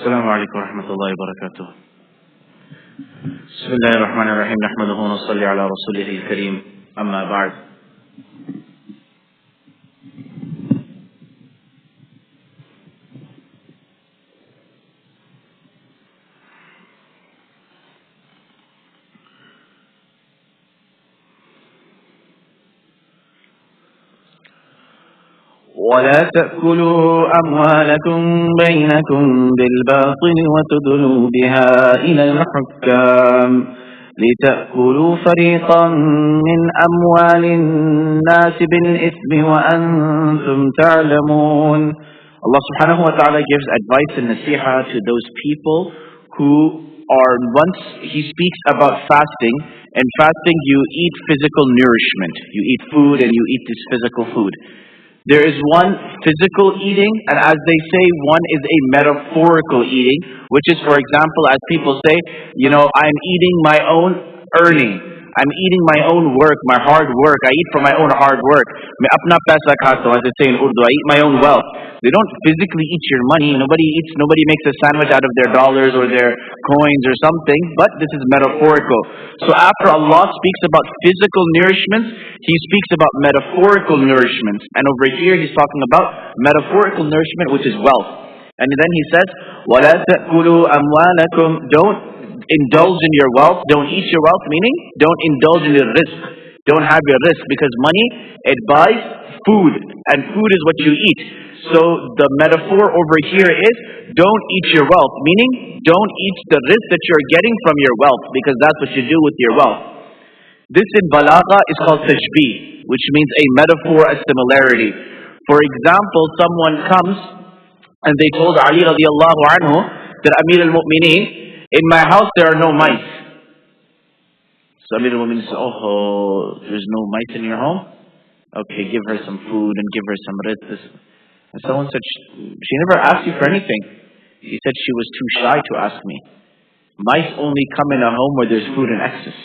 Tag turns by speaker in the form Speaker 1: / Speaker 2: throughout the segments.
Speaker 1: السلام عليكم ورحمة الله وبركاته. بسم الله الرحمن الرحيم. نحمده ونصلي على رسوله الكريم. أما بعد. ولا تأكلوا أموالكم بينكم بالباطل وتدلوا بها إلى الحكام لتأكلوا فريقا من أموال الناس بالإثم وأنتم تعلمون. Allah subhanahu wa ta'ala gives advice and nasiha to those people who are, once He speaks about fasting, and fasting you eat physical nourishment, you eat food and you eat this physical food. There is one physical eating, and as they say, one is a metaphorical eating, which is, for example, as people say, I'm eating my own earning. I'm eating my own work, my hard work. I eat from my own hard work. Main apna paisa khata hu, as they say in Urdu. I eat my own wealth. They don't physically eat your money. Nobody makes a sandwich out of their dollars or their coins or something, but this is metaphorical. So after Allah speaks about physical nourishments, He speaks about metaphorical nourishments. And over here He's talking about metaphorical nourishment, which is wealth. And then He says, وَلَا تَأْكُلُوا أَمْوَالَكُمْ Don't indulge in your wealth, don't eat your wealth, meaning don't indulge in your risk. Don't have your risk, because money, it buys food, and food is what you eat. So the metaphor over here is don't eat your wealth, meaning don't eat the risk that you're getting from your wealth, because that's what you do with your wealth. This in balagha is called tashbih, which means a metaphor, a similarity. For example, someone comes and they told Ali radiallahu anhu that Amir al-Mu'mineen, in my house there are no mice. So Amir al-Mu'mineen said, oh, there's no mice in your home? Okay, give her some food and give her some rizq. And someone said, she never asked you for anything. He said she was too shy to ask me. Mice only come in a home where there's food in excess.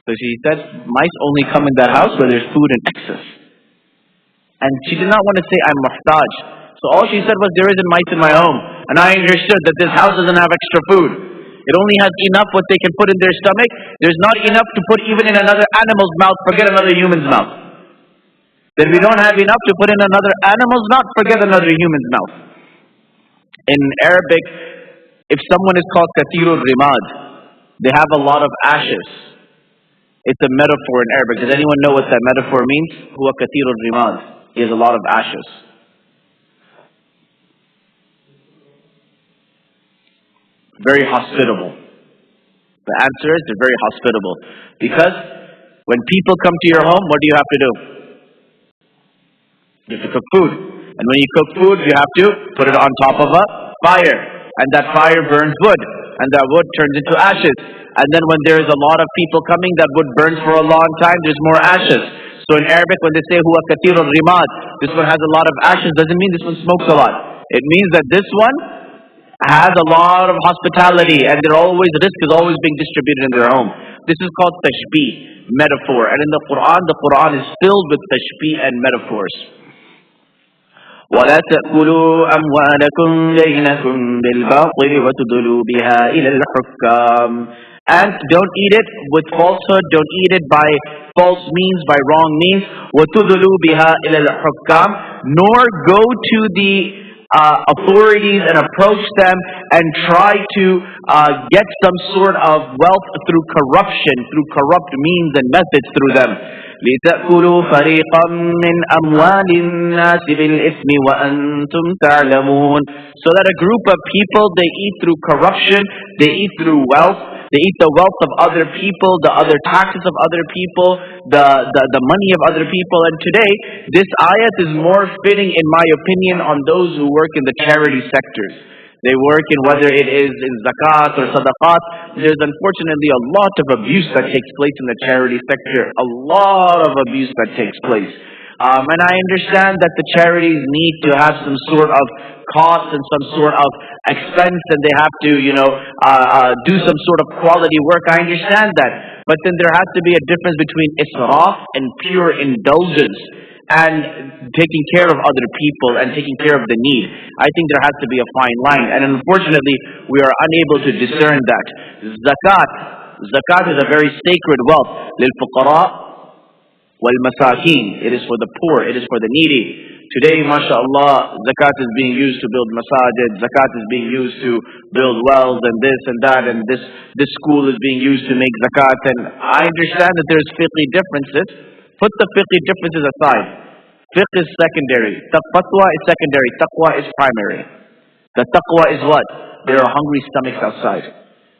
Speaker 1: So she said, mice only come in that house where there's food in excess. And she did not want to say, I'm muhtaj. So all she said was, there isn't mice in my home. And I understood that this house doesn't have extra food. It only has enough what they can put in their stomach. There's not enough to put even in another animal's mouth, forget another human's mouth. Then we don't have enough to put in another animal's mouth, forget another human's mouth. In Arabic, if someone is called kathirul rimad, they have a lot of ashes. It's a metaphor in Arabic. Does anyone know what that metaphor means? Huwa kathirul rimad. He has a lot of ashes. Very hospitable. The answer is they're very hospitable. Because when people come to your home, what do you have to do? You have to cook food. And when you cook food, you have to put it on top of a fire. And that fire burns wood. And that wood turns into ashes. And then when there is a lot of people coming, that wood burns for a long time, there's more ashes. So in Arabic, when they say, huwa kathirul rimad, this one has a lot of ashes, doesn't mean this one smokes a lot. It means that this one has a lot of hospitality, and risk is always being distributed in their home. This is called tashbih, metaphor. And in the Quran is filled with tashbih and metaphors. وَلَا تَأْكُلُوا أَمْوَالَكُمْ بَيْنَكُمْ بِالْبَاطِلِ وَتُدْلُوا بِهَا إِلَى الْحُكَّامِ And don't eat it with falsehood, don't eat it by false means, by wrong means. وَتُدْلُوا بِهَا إِلَى الْحُكَّامِ Nor go to the authorities and approach them and try to get some sort of wealth through corruption, through corrupt means and methods through them. لِتَأْكُلُوا فَرِيقًا مِّنْ أَمْوَالِ النَّاسِ بِالْإِثْمِ وَأَنْتُمْ تَعْلَمُونَ So that a group of people, they eat through corruption, they eat through wealth, they eat the wealth of other people, the other taxes of other people, the money of other people. And today, this ayat is more fitting, in my opinion, on those who work in the charity sectors. They work in whether it is in zakat or sadaqat. There's unfortunately a lot of abuse that takes place in the charity sector. A lot of abuse that takes place. And I understand that the charities need to have some sort of cost and some sort of expense, and they have to, do some sort of quality work. I understand that. But then there has to be a difference between israf and pure indulgence. and taking care of other people and taking care of the need. I think there has to be a fine line, and unfortunately we are unable to discern that. Zakat is a very sacred wealth. للفقراء والمساكين. It is for the poor, it is for the needy. Today, mashallah, zakat is being used to build masajid, zakat is being used to build wells and this and that, and this school is being used to make zakat. And I understand that there's fiqh differences. Put the fiqh differences aside. Fiqh is secondary. Fatwa is secondary. Taqwa is primary. The taqwa is what? There are hungry stomachs outside.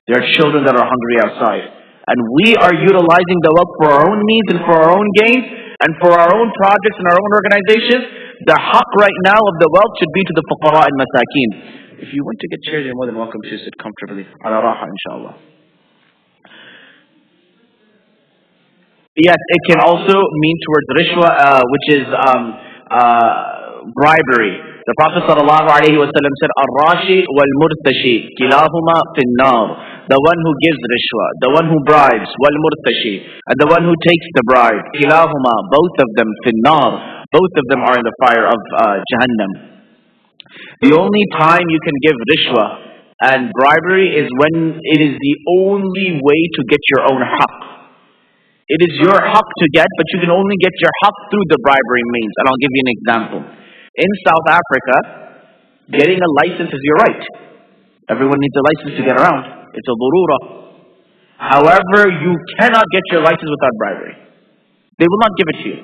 Speaker 1: There are children that are hungry outside. And we are utilizing the wealth for our own needs and for our own gains and for our own projects and our own organizations. The haqq right now of the wealth should be to the fuqara and masakeen. If you want to get chairs, you're more than welcome to sit comfortably. Ala raha, inshallah. Yes, it can also mean towards rishwa, which is bribery. The Prophet ﷺ said, Ar-Rashi wal-Murtashi, kilahuma fin-nar. The one who gives rishwa, the one who bribes, wal-Murtashi, and the one who takes the bribe, kilahuma, both of them fin-nar. Both of them are in the fire of Jahannam. The only time you can give rishwa and bribery is when it is the only way to get your own haqq. It is your haqq to get, but you can only get your haqq through the bribery means. And I'll give you an example. In South Africa, getting a license is your right. Everyone needs a license to get around. It's a durura. However, you cannot get your license without bribery. They will not give it to you.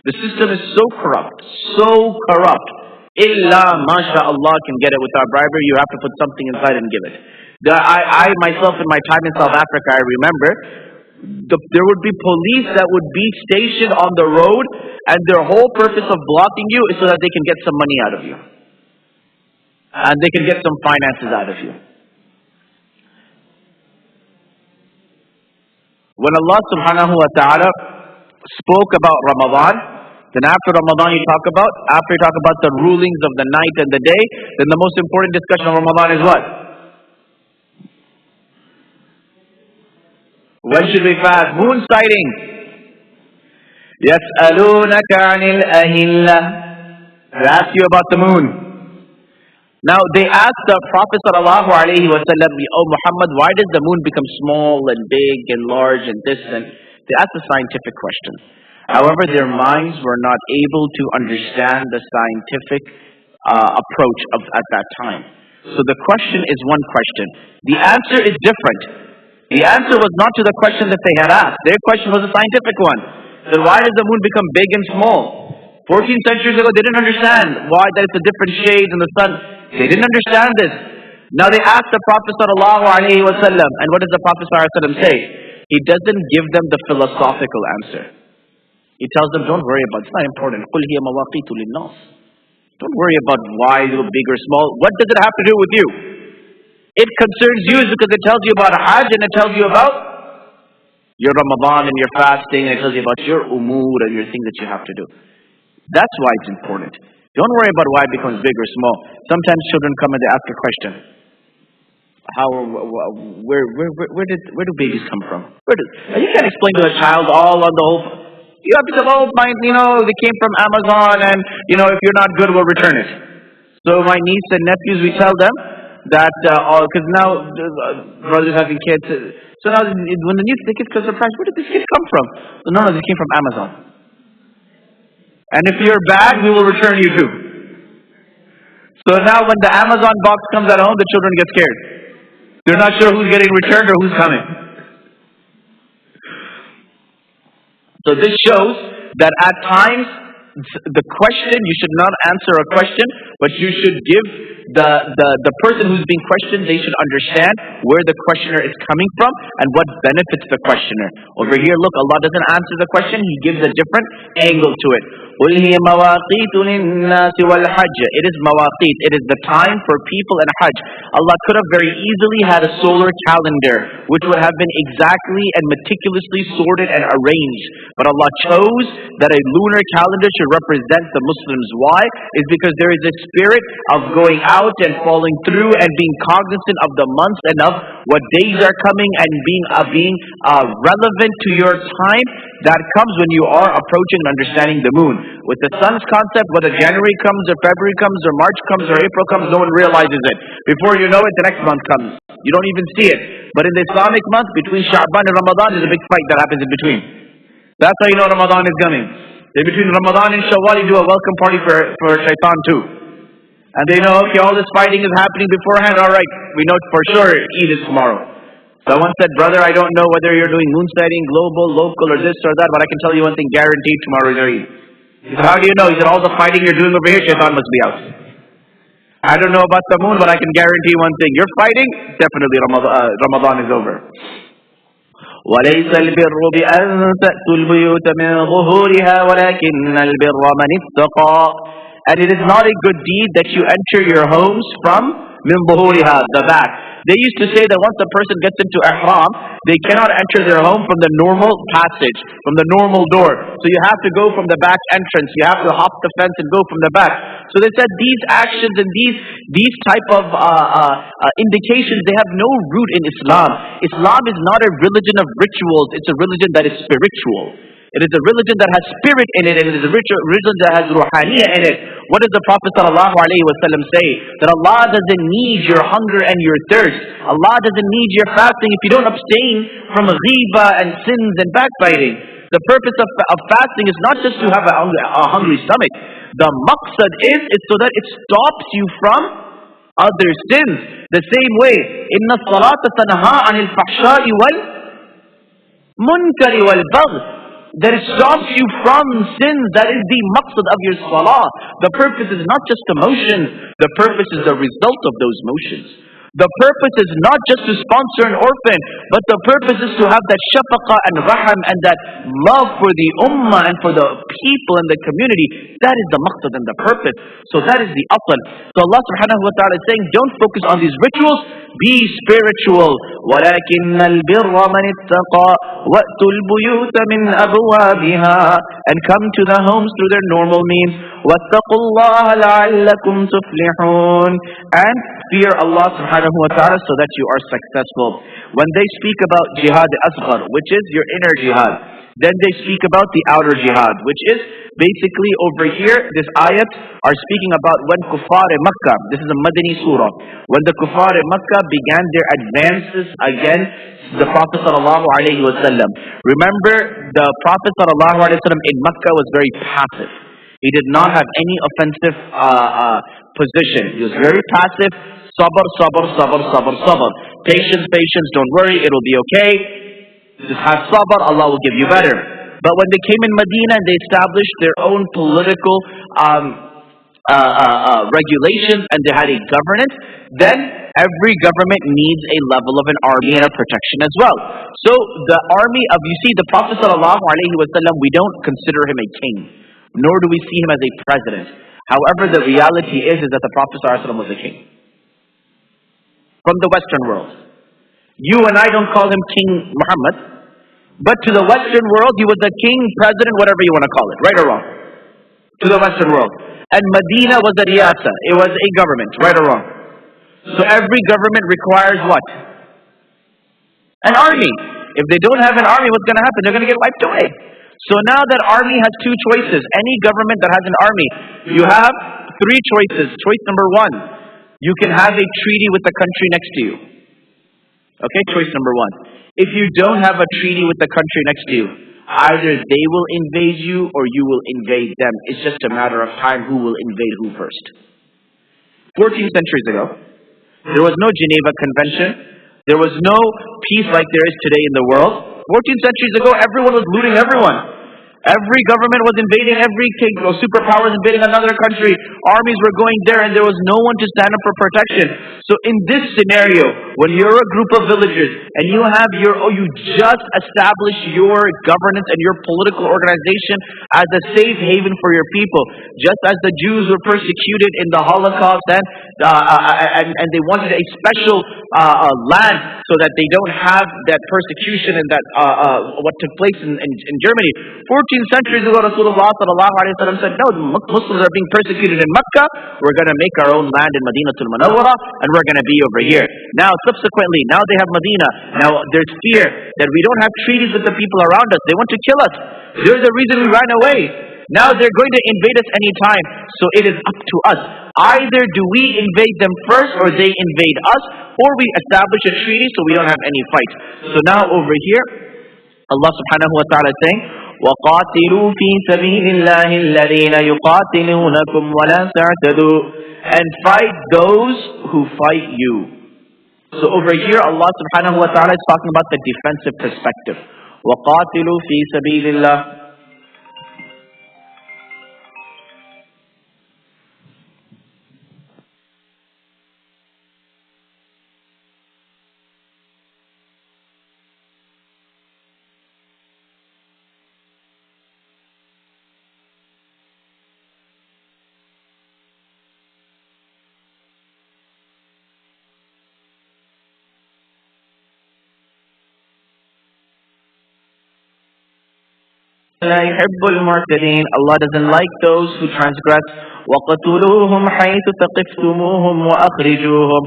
Speaker 1: The system is so corrupt. Illa masha'Allah can get it without bribery. You have to put something inside and give it. I myself in my time in South Africa, I remember there would be police that would be stationed on the road, and their whole purpose of blocking you is so that they can get some money out of you. And they can get some finances out of you. When Allah subhanahu wa ta'ala spoke about Ramadan, then after Ramadan you talk about the rulings of the night and the day, then the most important discussion of Ramadan is what? When should we fast? Moon sighting. يَسْأَلُونَكَ عَنِ الْأَهِلَّةِ. They ask you about the moon. Now they asked the Prophet sallallahu alaihi wasallam, "Oh Muhammad, why does the moon become small and big and large and distant?" They asked a scientific question. However, their minds were not able to understand the scientific approach at that time. So the question is one question. The answer is different. The answer was not to the question that they had asked. Their question was a scientific one. Then why does the moon become big and small? 14 centuries ago, they didn't understand why that it's a different shades in the sun. They didn't understand this. Now they asked the Prophet sallallahu alaihi wasallam, and what does the Prophet sallallahu alaihi wasallam say? He doesn't give them the philosophical answer. He tells them, don't worry about it. It's not important. قُلْ هِيَ مَوَاقِيتُ لِلنَّاسِ. Don't worry about why they're big or small. What does it have to do with you? It concerns you because it tells you about Hajj, and it tells you about your Ramadan and your fasting, and it tells you about your umur and your things that you have to do. That's why it's important. Don't worry about why it becomes big or small. Sometimes children come and they ask a question. Where do babies come from? You can't explain to a child all on the whole. You have to say, they came from Amazon, and if you're not good, we'll return it. So my niece and nephews, we tell them that because now brothers having kids. So now when the kids get surprised, where did this kid come from? No, this came from Amazon. And if you're bad, we will return you too. So now when the Amazon box comes at home, the children get scared. They're not sure who's getting returned or who's coming. So this shows that at times, the question, you should not answer a question, but you should give the person who's being questioned, they should understand where the questioner is coming from and what benefits the questioner. Over here, look, Allah doesn't answer the question, He gives a different angle to it. قُلْ هِيَ مَوَاقِيتُ لِلنَّاسِ وَالْحَجِّ. It is mawaqit, it is the time for people and Hajj. Allah could have very easily had a solar calendar, which would have been exactly and meticulously sorted and arranged. But Allah chose that a lunar calendar should represent the Muslims. Why? Is because there is a spirit of going out
Speaker 2: out and following through and being cognizant of the months and of what days are coming and being relevant to your time, that comes when you are approaching and understanding the moon. With the sun's concept, whether January comes or February comes or March comes or April comes, no one realizes it. Before you know it, the next month comes. You don't even see it. But in the Islamic month, between Sha'ban and Ramadan, there's a big fight that happens in between. That's how you know Ramadan is coming. Then between Ramadan and Shawwal, you do a welcome party for Shaitan too. And they know, okay, all this fighting is happening beforehand. Alright, we know for sure Eid is tomorrow. Someone said, brother, I don't know whether you're doing moon sighting, global, local, or this or that, but I can tell you one thing, guaranteed tomorrow is your Eid. He said, how do you know? He said, all the fighting you're doing over here, Shaitan must be out. I don't know about the moon, but I can guarantee one thing. You're fighting, definitely Ramadan is over.
Speaker 1: وليس البر بأن تأتوا البيوت من ظهورها ولكن البر من اتقى.
Speaker 2: And it is not a good deed that you enter your homes from min ظهورها, the back. They used to say that once a person gets into ihram, they cannot enter their home from the normal passage, from the normal door. So you have to go from the back entrance. You have to hop the fence and go from the back. So they said these actions and these type of indications, they have no root in Islam. Islam is not a religion of rituals. It's a religion that is spiritual. It is a religion that has spirit in it, and it is a religion that has ruhaniyah in it. What does the Prophet ﷺ say? That Allah doesn't need your hunger and your thirst. Allah doesn't need your fasting if you don't abstain from ghiba and sins and backbiting. The purpose of fasting is not just to have a hungry stomach. The maqsad is so that it stops you from other sins. The same way, inna salata tanha anil fahsha'i wal munkari wal bagh. That it stops you from sins. That is the maqsad of your salah. The purpose is not just the motions. The purpose is the result of those motions. The purpose is not just to sponsor an orphan, but the purpose is to have that shafaqah and raham and that love for the ummah and for the people in the community. That is the maqsad and the purpose. So that is the asl. So Allah subhanahu wa ta'ala is saying, don't focus on these rituals, be spiritual. وَلَكِنَّ الْبِرَّ مَنِ اتَّقَى وَأْتُوا الْبُيُوتَ مِنْ أَبْوَابِهَا. And come to the homes through their normal means. وَاتَّقُوا اللَّهَ لَعَلَّكُمْ تُفْلِحُونَ. And fear Allah subhanahu wa ta'ala so that you are successful. When they speak about jihad asghar, which is your inner jihad, then they speak about the outer jihad, which is basically over here, this ayat are speaking about when kuffar Makkah, this is a Madani surah, when the kuffar Makkah began their advances against the Prophet sallallahu alaihi wasallam. Remember, the Prophet sallallahu alaihi wasallam in Makkah was very passive. He did not have any offensive position. He was very passive. Sabr, sabr, sabr, sabr, sabr. Patience, patience, don't worry, it'll be okay. Just have sabr, Allah will give you better. But when they came in Medina and they established their own political regulations and they had a governance, then every government needs a level of an army and a protection as well. So the army of, you see, the Prophet sallallahu alaihi wasallam, we don't consider him a king, nor do we see him as a president. However, the reality is that the Prophet sallallahu alaihi wasallam was a king. From the Western world. You and I don't call him King Muhammad, but to the Western world, he was a king, president, whatever you want to call it, right or wrong? To the Western world. And Medina was a riyasa, it was a government, right or wrong? So every government requires what? An army. If they don't have an army, what's going to happen? They're going to get wiped away. So now that army has two choices. Any government that has an army, you have three choices. Choice number one, you can have a treaty with the country next to you. Okay, choice number one. If you don't have a treaty with the country next to you, either they will invade you or you will invade them. It's just a matter of time who will invade who first. 14 centuries ago, there was no Geneva Convention. There was no peace like there is today in the world. 14 centuries ago, everyone was looting everyone. Every government was invading every king, or superpowers invading another country. Armies were going there and there was no one to stand up for protection. So in this scenario, when you're a group of villagers and you have you just established your governance and your political organization as a safe haven for your people, just as the Jews were persecuted in the Holocaust and they wanted a special land so that they don't have that persecution and that what took place in Germany. 14 14 centuries ago, Rasulullah sallallahu alaihi wasallam said, no, the Muslims are being persecuted in Mecca. We're going to make our own land in Madinatul Munawwara, and we're going to be over here. Now, subsequently, now they have Medina. Now, there's fear that we don't have treaties with the people around us. They want to kill us. There's a reason we ran away. Now they're going to invade us anytime. So it is up to us. Either do we invade them first, or they invade us, or we establish a treaty so we don't have any fight. So now over here, Allah subhanahu wa ta'ala is saying, وَقَاتِلُوا فِي سَبِيلِ اللَّهِ الَّذِينَ يُقَاتِلُونَكُمْ وَلَا تَعْتَدُوا, and fight those who fight you. So over here, Allah subhanahu wa ta'ala is talking about the defensive perspective. وَقَاتِلُوا فِي سَبِيلِ اللَّهِ.
Speaker 1: لا يحب المعتدين. Allah doesn't like those who transgress. وَقَتُلُوهُمْ حَيْثُ ثَقِفْتُمُوهُمْ وَأَخْرِجُوهُم,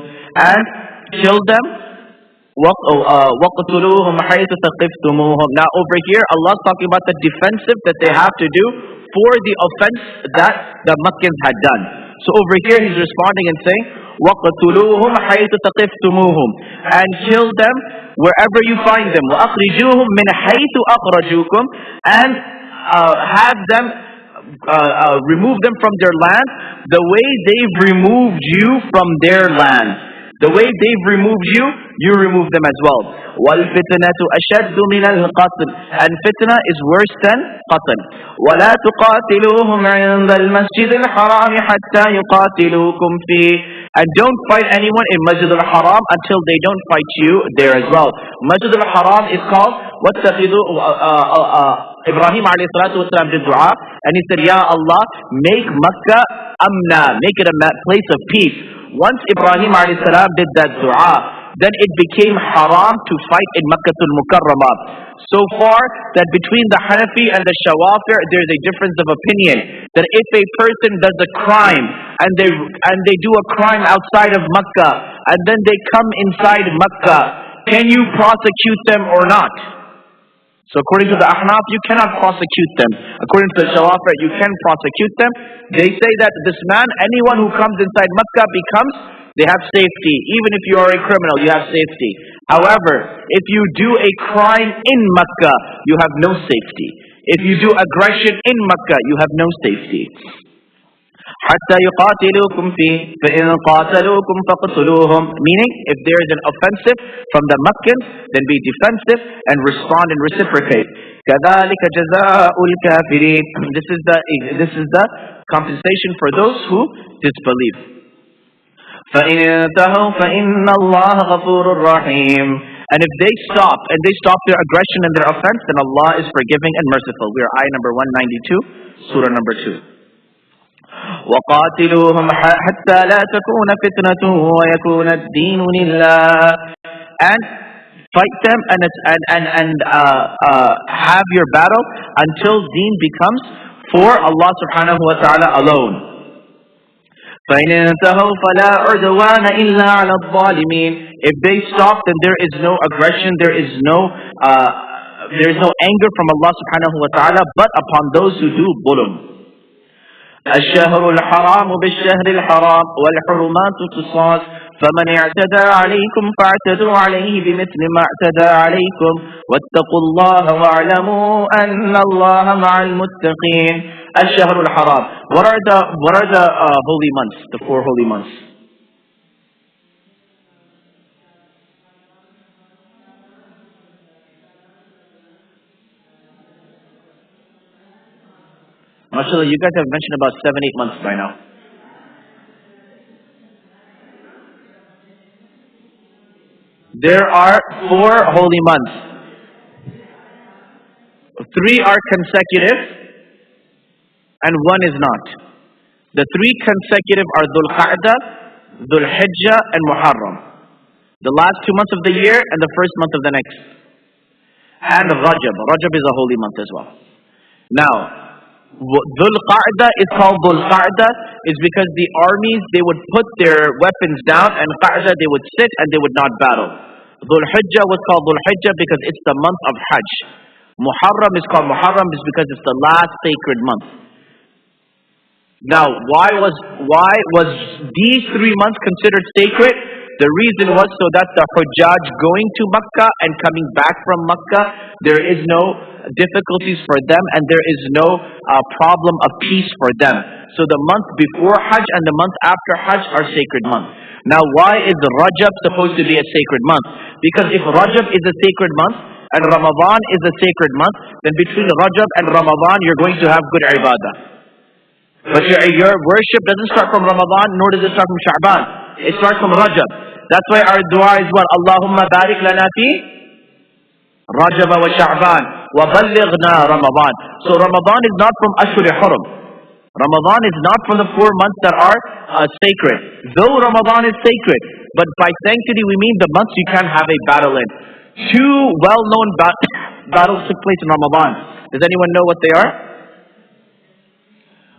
Speaker 1: and kill them. وَقَتُلُوهُمْ حَيْثُ ثَقِفْتُمُوهُم. Now over here, Allah is talking about the defensive that they have to do for the offense that the Makkans had done. So over here, He's responding and saying, وَقَتُلُوهُمْ حَيْثُ ثَقِفْتُمُوهُم, and kill them wherever you find them. وَأَخْرِجُوهُم مِّنْ حَيْثُ أَخْرَجُوكُمْ, and have them remove them from their land the way they've removed you from their land. The way they've removed you, you remove them as well. وَالْفِتْنَةُ أَشَدُّ مِنَ الْقَتْلِ, and fitna is worse than qatl. وَلَا تُقَاتِلُوهُمْ عِنْدَ الْمَسْجِدِ الْحَرَامِ حَتَّى يُقَاتِلُوكُمْ فِيهِ, and don't fight anyone in Masjid al-Haram until they don't fight you there as well. Masjid al-Haram is called Ibrahim alayhi salatu wasalam did dua, and he said, Ya Allah, make Makkah amna, make it a place of peace. Once Ibrahim alayhi salam did that dua, then it became haram to fight in Makkah al-Mukarramah. So far that between the Hanafi and the Shawafir, there's a difference of opinion that if a person does a crime and they do a crime outside of Makkah and then they come inside Makkah, can you prosecute them or not? So according to the Ahnaf, you cannot prosecute them. According to the Shawafir, you can prosecute them. They say that this man, anyone who comes inside Makkah they have safety. Even if you are a criminal, you have safety. However, if you do a crime in Makkah, you have no safety. If you do aggression in Makkah, you have no safety. حَتَّى يُقَاتِلُوكُمْ فِيهِ فَإِنْ قَاتَلُوكُمْ فَقْتُلُوهُمْ, meaning if there is an offensive from the Makkans, then be defensive and respond and reciprocate. كَذَلِكَ جَزَاءُ الْكَافِرِينَ. This is the compensation for those who disbelieve. فَإِنْ انْتَهَوْا فَإِنَّ اللَّهَ غَفُورٌ رَحِيمٌ. And if they stop their aggression and their offense, then Allah is forgiving and merciful. We are ayah number 192, surah number 2. وَقَاتِلُوهُمْ حَتَّى لَا تَكُونَ فِتْنَةٌ وَيَكُونَ الدِّينُ لِلَّهِ. And fight them and have your battle until deen becomes for Allah subhanahu wa ta'ala alone. فَإِنْ انْتَهَوْا فَلَا عُدْوَانَ إِلَّا عَلَى الظَّالِمِينَ. If they stop, then there is no aggression, there is no anger from Allah subhanahu wa ta'ala, but upon those who do dhulm. الشهر الحرام بالشهر الحرام والحرمات قصاص فمن اعتدى عليكم فاعتدوا عليه بمثل ما اعتدى عليكم واتقوا الله واعلموا أن الله مع المتقين. الشهر الحرام. What are the holy months? The 4 holy months. MashaAllah, you guys have mentioned about 7-8 months by now. There are 4 holy months. 3 are consecutive and 1 is not. The 3 consecutive are Dhul Qa'dah, Dhul Hijjah and Muharram. The last 2 months of the year and the first month of the next. And Rajab. Rajab is a holy month as well.
Speaker 2: Now, Dhul Qa'dah is called Dhul Qa'dah is because the armies, they would put their weapons down, and Qa'dah, they would sit and they would not battle. Dhul Hijjah was called Dhul Hijjah because it's the month of Hajj. Muharram is called Muharram is because it's the last sacred month. Now, why was these 3 months considered sacred? The reason was so that the Hujjaj going to Makkah and coming back from Makkah, there is no difficulties for them and there is no problem of peace for them. So the month before Hajj and the month after Hajj are sacred months. Now, why is Rajab supposed to be a sacred month? Because if Rajab is a sacred month and Ramadan is a sacred month, then between Rajab and Ramadan you're going to have good ibadah. But your worship doesn't start from Ramadan, nor does it start from Sha'ban. It starts from Rajab. That's why our dua is what? Allahumma barik lana fi Rajab wa Sha'ban wa ballighna Ramadan. So Ramadan is not from Ashur Hurum. Ramadan is not from the 4 months that are sacred. Though Ramadan is sacred, but by sanctity we mean the months you can have a battle in. 2 well-known battles took place in Ramadan. Does anyone know what they are?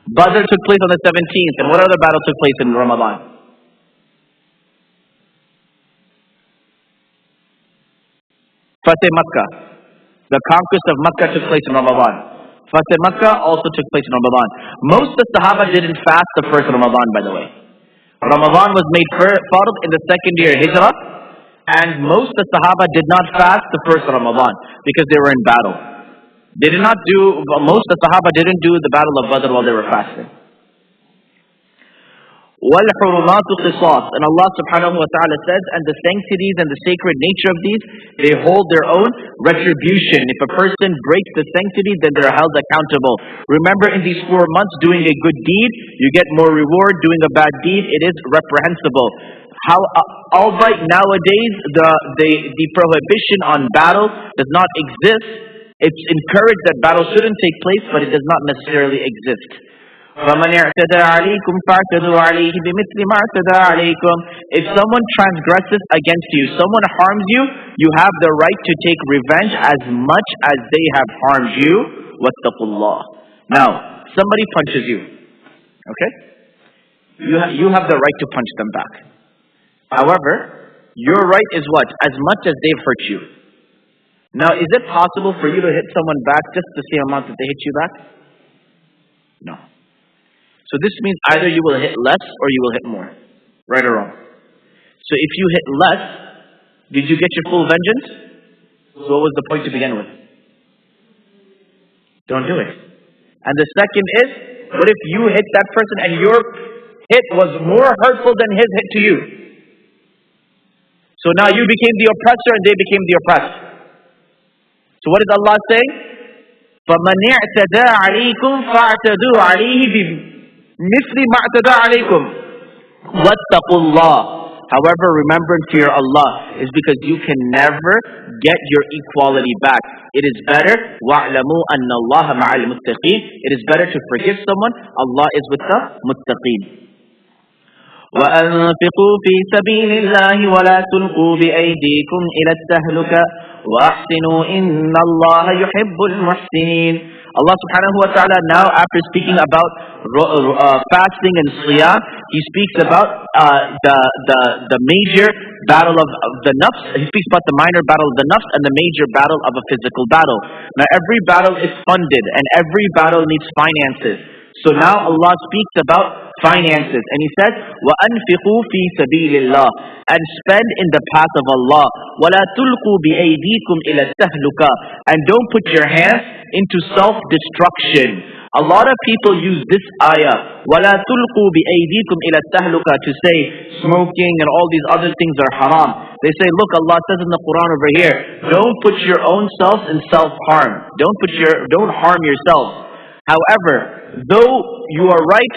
Speaker 2: Badr took place on the 17th. And what other battle took place in Ramadan? Fateh Makkah. The conquest of Makkah took place in Ramadan. Fateh Makkah also took place in Ramadan. Most of the Sahaba didn't fast the first Ramadan, by the way. Ramadan was made fard in the 2nd year Hijrah. And most of the Sahaba did not fast the first Ramadan because they were in battle. Most of the Sahaba didn't do the battle of Badr while they were fasting. وَالْحُرُمَاتُ قِصَاص. And Allah subhanahu wa ta'ala says, and the sanctities and the sacred nature of these, they hold their own retribution. If a person breaks the sanctity, then they're held accountable. Remember, in these 4 months, doing a good deed, you get more reward. Doing a bad deed, it is reprehensible. Albeit nowadays, the prohibition on battle does not exist. It's encouraged that battle shouldn't take place, but it does not necessarily exist. فَمَنْ اعْتَدَى عَلَيْكُمْ فَاعْتَدُوا عَلَيْهِ بِمِثْلِ مَا اعْتَدَى عَلَيْكُمْ. If someone transgresses against you, someone harms you, you have the right to take revenge as much as they have harmed you. وَاتَّقُوا اللَّهِ. Now, somebody punches you. Okay? You have the right to punch them back. However, your right is what? As much as they've hurt you. Now, is it possible for you to hit someone back just the same amount that they hit you back? No. So this means either you will hit less or you will hit more. Right or wrong? So if you hit less, did you get your full vengeance? So what was the point to begin with? Don't do it. And the second is, what if you hit that person and your hit was more hurtful than his hit to you? So now you became the oppressor and they became the oppressed. So what is Allah saying? فَمَنْ اعْتَدَى عَلَيْكُمْ فَاعْتَدُوا عَلَيْهِ بِمِثْلِ مَا اعْتَدَى عَلَيْكُمْ وَاتَّقُوا اللَّهِ. However, remembrance to your Allah is because you can never get your equality back. It is better وَاعْلَمُوا أَنَّ اللَّهَ مَعَ الْمُتَّقِينَ. It is better to forgive someone. Allah is with the muttaqeen. وَأَنفِقُوا فِي سَبِيلِ اللَّهِ وَلَا تُلْقُوا بِأَيْدِيكُمْ إِلَى التَّهْلُكَةِ وَأَحْسِنُوا إِنَّ اللَّهَ يُحِبُّ الْمُحْسِنِينَ. Allah subhanahu wa ta'ala now, after speaking about fasting and siyam, He speaks about the major battle of the nafs. He speaks about the minor battle of the nafs and the major battle of a physical battle. Now every battle is funded and every battle needs finances. So now Allah speaks about finances and He says, وَأَنْفِقُوا فِي سَبِيلِ اللَّهِ. And spend in the path of Allah. وَلَا تُلْقُوا بِأَيْدِيكُمْ إِلَى التَّهْلُكَةِ. And don't put your hands into self-destruction. A lot of people use this ayah, وَلَا تُلْقُوا بِأَيْدِيكُمْ إِلَى التَّهْلُكَةِ, to say smoking and all these other things are haram. They say, look, Allah says in the Quran over here, don't put your own selves in self-harm. Don't harm yourself. However, though you are right,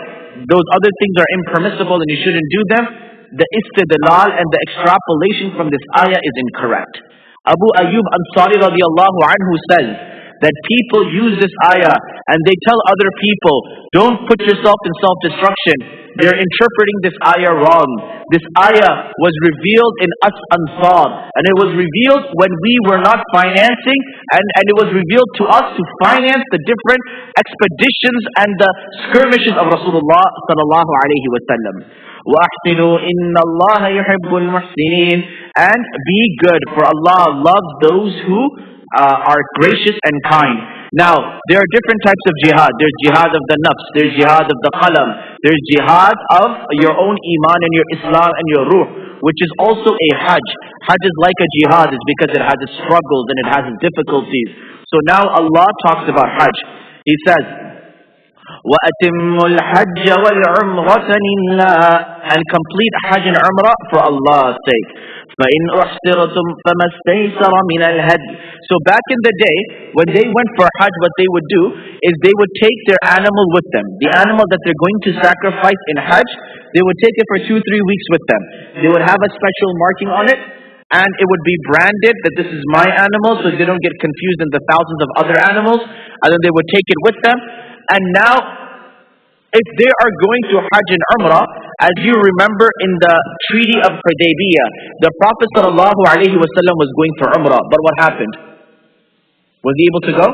Speaker 2: those other things are impermissible and you shouldn't do them, the istidlal and the extrapolation from this ayah is incorrect. Abu Ayyub Ansari radiallahu anhu says that people use this ayah and they tell other people, don't put yourself in self-destruction. They're interpreting this ayah wrong. This ayah was revealed in us Ansar, and it was revealed when we were not financing, and it was revealed to us to finance the different expeditions and the skirmishes of Rasulullah sallallahu alaihi wasallam. وَأَحْسِنُوا إِنَّ اللَّهَ يُحِبُّ الْمُحْسِنِينَ. And be good, for Allah loves those who are gracious and kind. Now, there are different types of jihad. There's jihad of the nafs, there's jihad of the qalam, there's jihad of your own iman and your Islam and your ruh, which is also a hajj. Hajj is like a jihad, it's because it has its struggles and it has its difficulties. So now Allah talks about hajj. He says, وَأَتِمُّوا الْحَجَّ وَالْعُمْرَةَ لِلَّهِ. And complete hajj and umrah for Allah's sake. فَإِنْ أُحْصِرْتُمْ فَمَا اسْتَيْسَرَ مِنَ الْهَدْيِ. So back in the day, when they went for hajj, what they would do is they would take their animal with them. The animal that they're going to sacrifice in hajj, they would take it for 2-3 weeks with them. They would have a special marking on it, and it would be branded that this is my animal, so they don't get confused in the thousands of other animals. And then they would take it with them. And now, if they are going to Hajj and Umrah, as you remember in the Treaty of Hudaybiyah, the Prophet ﷺ was going for Umrah. But what happened? Was he able to go?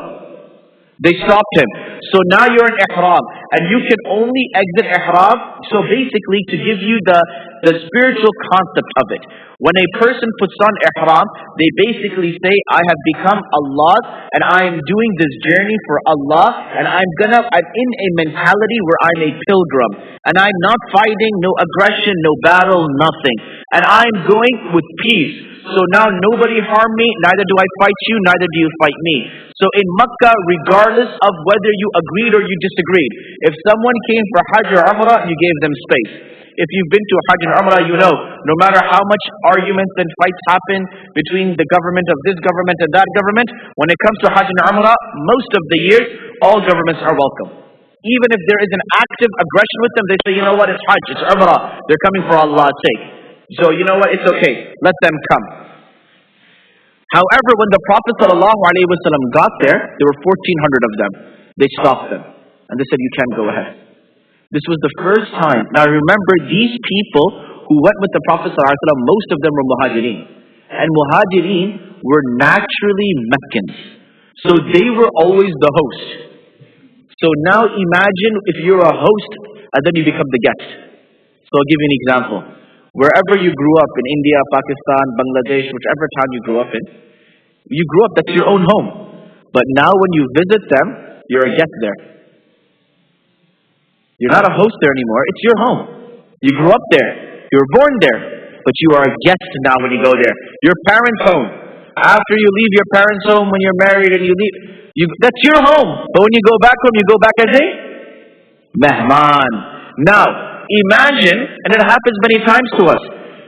Speaker 2: They stopped him. So now you're in Ihram, and you can only exit Ihram. So basically, to give you the spiritual concept of it, when a person puts on Ihram, they basically say, I have become Allah's, and I am doing this journey for Allah, and I'm in a mentality where I'm a pilgrim, and I'm not fighting, no aggression, no battle, nothing. And I'm going with peace. So now nobody harm me, neither do I fight you, neither do you fight me. So in Makkah, regardless of whether you agreed or you disagreed, if someone came for Hajj or Umrah, you gave them space. If you've been to Hajj and Umrah, you know, no matter how much arguments and fights happen between the government of this government and that government, when it comes to Hajj and Umrah, most of the years, all governments are welcome. Even if there is an active aggression with them, they say, you know what, it's Hajj, it's Umrah. They're coming for Allah's sake. So you know what, it's okay. Let them come. However, when the Prophet ﷺ got there were 1,400 of them. They stopped them. And they said, you can't go ahead. This was the first time. Now remember, these people who went with the Prophet ﷺ, most of them were Muhajirin. And Muhajirin were naturally Meccans. So they were always the host. So now imagine if you're a host and then you become the guest. So I'll give you an example. Wherever you grew up, in India, Pakistan, Bangladesh, whichever town you grew up in, you grew up, that's your own home. But now when you visit them, you're a guest there. You're not a host there anymore, it's your home. You grew up there, you were born there, but you are a guest now when you go there. Your parents' home. After you leave your parents' home, when you're married and you leave, that's your home. But when you go back home, you go back as a mehman. Now, imagine, and it happens many times to us.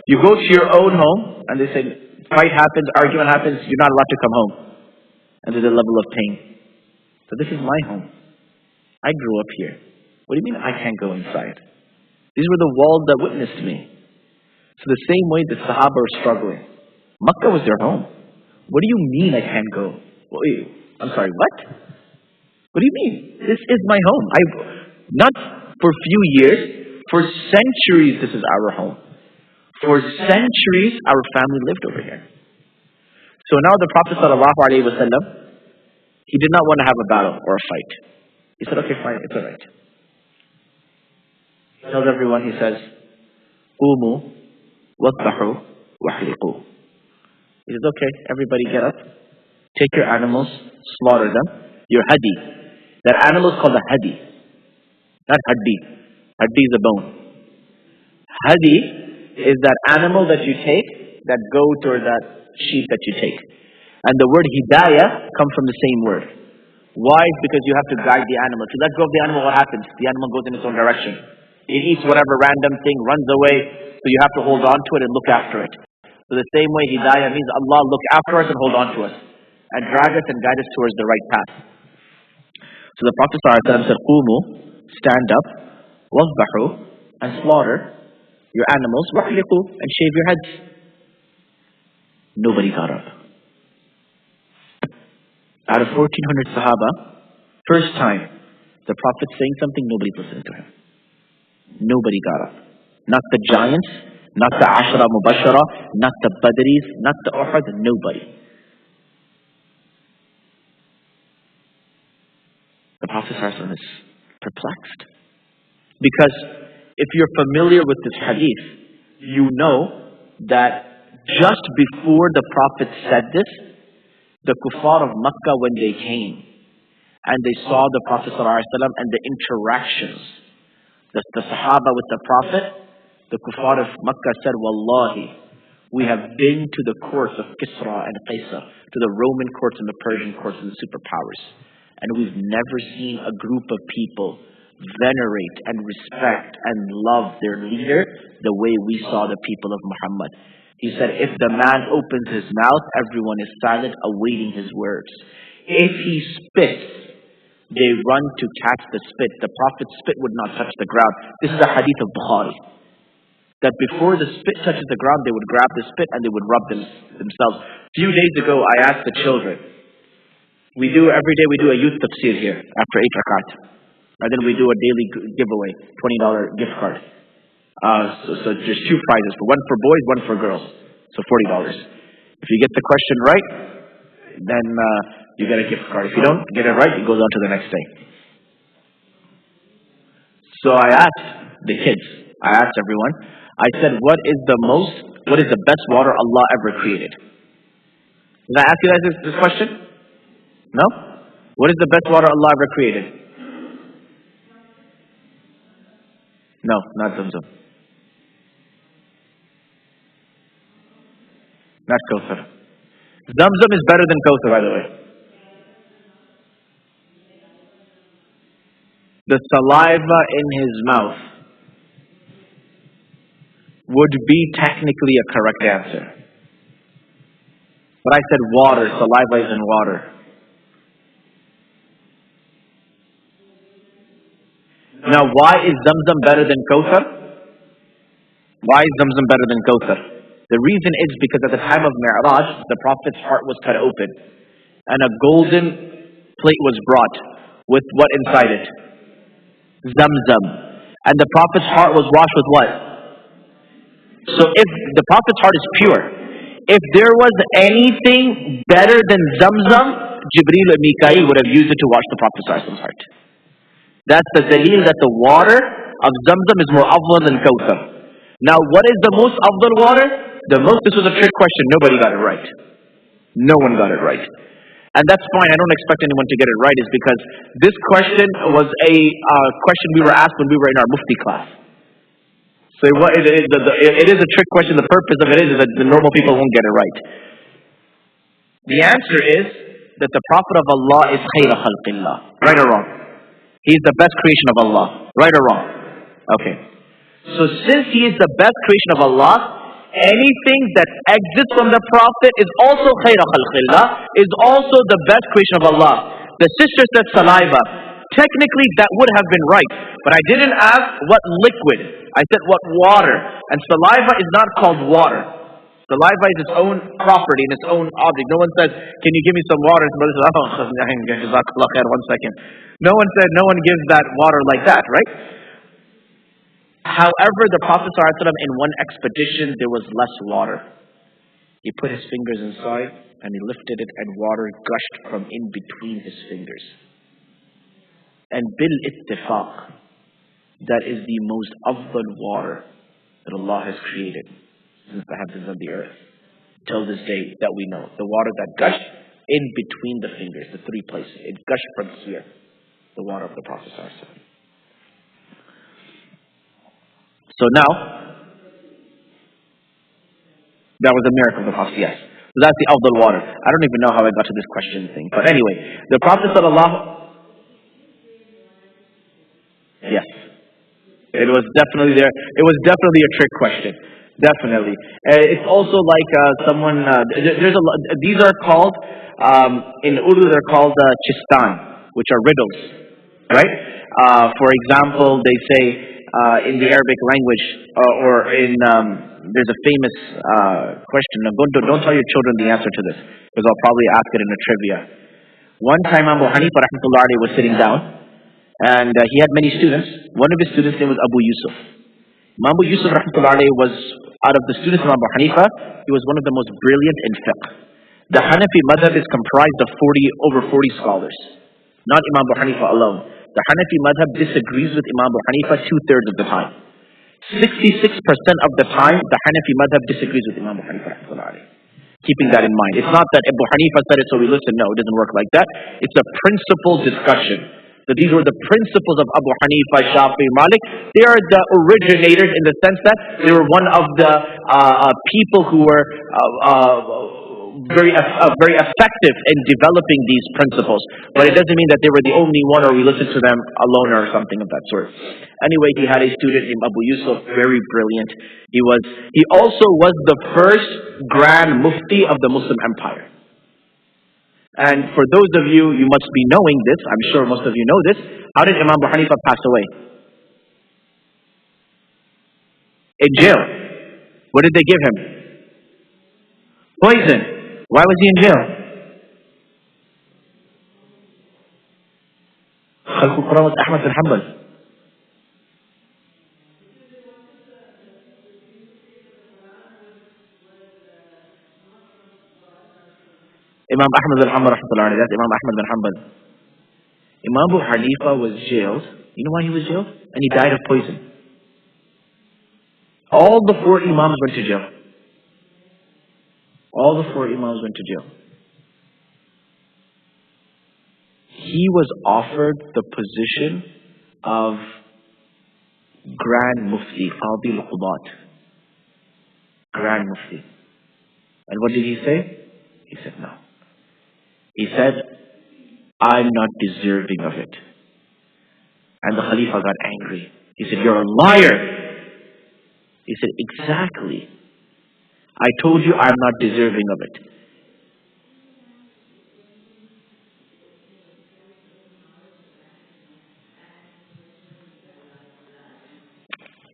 Speaker 2: You go to your own home, and they say, fight happens, argument happens, you're not allowed to come home. And there's a level of pain. So this is my home. I grew up here. What do you mean I can't go inside? These were the walls that witnessed me. So the same way the Sahaba were struggling. Makkah was their home. What do you mean I can't go? Wait, I'm sorry, what? What do you mean? This is my home. Not for a few years, for centuries this is our home. For centuries our family lived over here. So now the Prophet ﷺ, he did not want to have a battle or a fight. He said, okay, fine, it's alright. He tells everyone, he says, Qumu wadbahu wahliqu. He says, okay, everybody get up, take your animals, slaughter them, your hadi. That animal is called a hadi. Not haddi. Haddi is a bone. Hadi is that animal that you take, that goat or that sheep that you take. And the word hidayah comes from the same word. Why? Because you have to guide the animal. If you let go of the animal, what happens? The animal goes in its own direction. It eats whatever random thing, runs away. So you have to hold on to it and look after it. So the same way hidayah means Allah look after us and hold on to us. And drag us and guide us towards the right path. So the Prophet ﷺ said, Qumu, stand up, wazbahu, and slaughter your animals, wahliqu, and shave your heads. Nobody got up. Out of 1400 Sahaba, first time, the Prophet saying something, nobody's listening to him. Nobody got up. Not the giants, not the Ashra Mubashara, not the Badris, not the Uhud, nobody. The Prophet ﷺ is perplexed. Because if you're familiar with this hadith, you know that just before the Prophet said this, the kuffar of Makkah, when they came and they saw the Prophet ﷺ and the interactions, the Sahaba with the Prophet, the kuffar of Makkah said, Wallahi, we have been to the courts of Kisra and Qaisar, to the Roman courts and the Persian courts and the superpowers, and we've never seen a group of people venerate and respect and love their leader the way we saw the people of Muhammad. He said, if the man opens his mouth, everyone is silent, awaiting his words. If he spits, they run to catch the spit. The Prophet's spit would not touch the ground. This is a hadith of Bukhari. That before the spit touches the ground, they would grab the spit and they would rub themselves. A few days ago, I asked the children, every day we do a youth tafsir here after 8 rakat. And then we do a daily giveaway, $20 gift card. So there's two prizes, one for boys, one for girls. So $40. If you get the question right, then you get a gift card. If you don't get it right, it goes on to the next day. So I asked the kids, I asked everyone, I said, what is the best water Allah ever created? Did I ask you guys this question? No? What is the best water Allah ever created? No, not Zamzam. Not Kawthar. Zamzam is better than Kawthar, by the way. The saliva in his mouth would be technically a correct answer. But I said water, saliva is in water. Now, why is Zamzam better than Kawthar? Why is Zamzam better than Kawthar? The reason is because at the time of Mi'raj, the Prophet's heart was cut open. And a golden plate was brought with what inside it? Zamzam. And the Prophet's heart was washed with what? So if the Prophet's heart is pure, if there was anything better than Zamzam, Jibreel and Mikael would have used it to wash the Prophet's heart. That's the dalil that the water of Zamzam is more afdal than Kawthar. Now, what is the most afdal water? This was a trick question. Nobody got it right. No one got it right. And that's fine. I don't expect anyone to get it right, is because this question was a question we were asked when we were in our Mufti class. So it is a trick question. The purpose of it is that the normal people won't get it right. The answer is that the Prophet of Allah is khayra khalqillah. Right or wrong? He's the best creation of Allah. Right or wrong? Okay. So since he is the best creation of Allah, anything that exits from the Prophet is also khayra khalqillah, is also the best creation of Allah. The sister said saliva. Technically that would have been right. But I didn't ask what liquid. I said what water. And saliva is not called water. Saliva is its own property and its own object. No one says, can you give me some water? Somebody says, 1 second. No one gives that water like that, right? However, the Prophet ﷺ, in one expedition, there was less water. He put his fingers inside and he lifted it and water gushed from in between his fingers. And bil ittifaq, that is the most afdal water that Allah has created since the heavens and the earth, till this day that we know. The water that gushed in between the fingers, the three places. It gushed from here, the water of the Prophet ﷺ. So now, that was a miracle of the Prophet, yes. So that's the afdal water. I don't even know how I got to this question thing. But anyway, the Prophet yes. It was definitely there. It was definitely a trick question. Definitely. It's also like someone, these are called, in Urdu they're called chistan, which are riddles, right? For example, they say in the Arabic language, or in, there's a famous question. Now, don't tell your children the answer to this, because I'll probably ask it in a trivia. One time Abu Hanifa rahmatullahi alayhi was sitting down, and he had many students. One of his students' name was Abu Yusuf. Imam Abu Yusuf rahmatullahi alayhi was, out of the students of Abu Hanifa, he was one of the most brilliant in fiqh. The Hanafi madhab is comprised of over 40 scholars, not Imam Abu Hanifa alone. The Hanafi madhab disagrees with Imam Abu Hanifa 2/3 of the time. 66% of the time, the Hanafi madhab disagrees with Imam Abu Hanifa rahmatullahi alayhi. Keeping that in mind. It's not that Abu Hanifa said it so we listen. No, it doesn't work like that. It's a principle discussion. That these were the principles of Abu Hanifa, Shafi, Malik. They are the originators in the sense that they were one of the people who were very effective in developing these principles. But it doesn't mean that they were the only one or we listened to them alone or something of that sort. Anyway, he had a student named Abu Yusuf, very brilliant. He also was the first Grand Mufti of the Muslim Empire. And for those of you, you must be knowing this, I'm sure most of you know this, how did Imam Abu Hanifa pass away? In jail. What did they give him? Poison. Why was he in jail? Khalq al-Quran was Ahmad bin Hanbal. Imam Ahmad bin Hanbal, that's Imam Ahmad bin Hanbal. Imam Abu Hanifa was jailed. You know why he was jailed? And he died of poison. All the 4 Imams went to jail. All the 4 Imams went to jail. He was offered the position of Grand Mufti, Qadi al-Qudat. Grand Mufti. And what did he say? He said no. He said, I'm not deserving of it. And the Khalifa got angry. He said, you're a liar. He said, exactly. I told you I'm not deserving of it.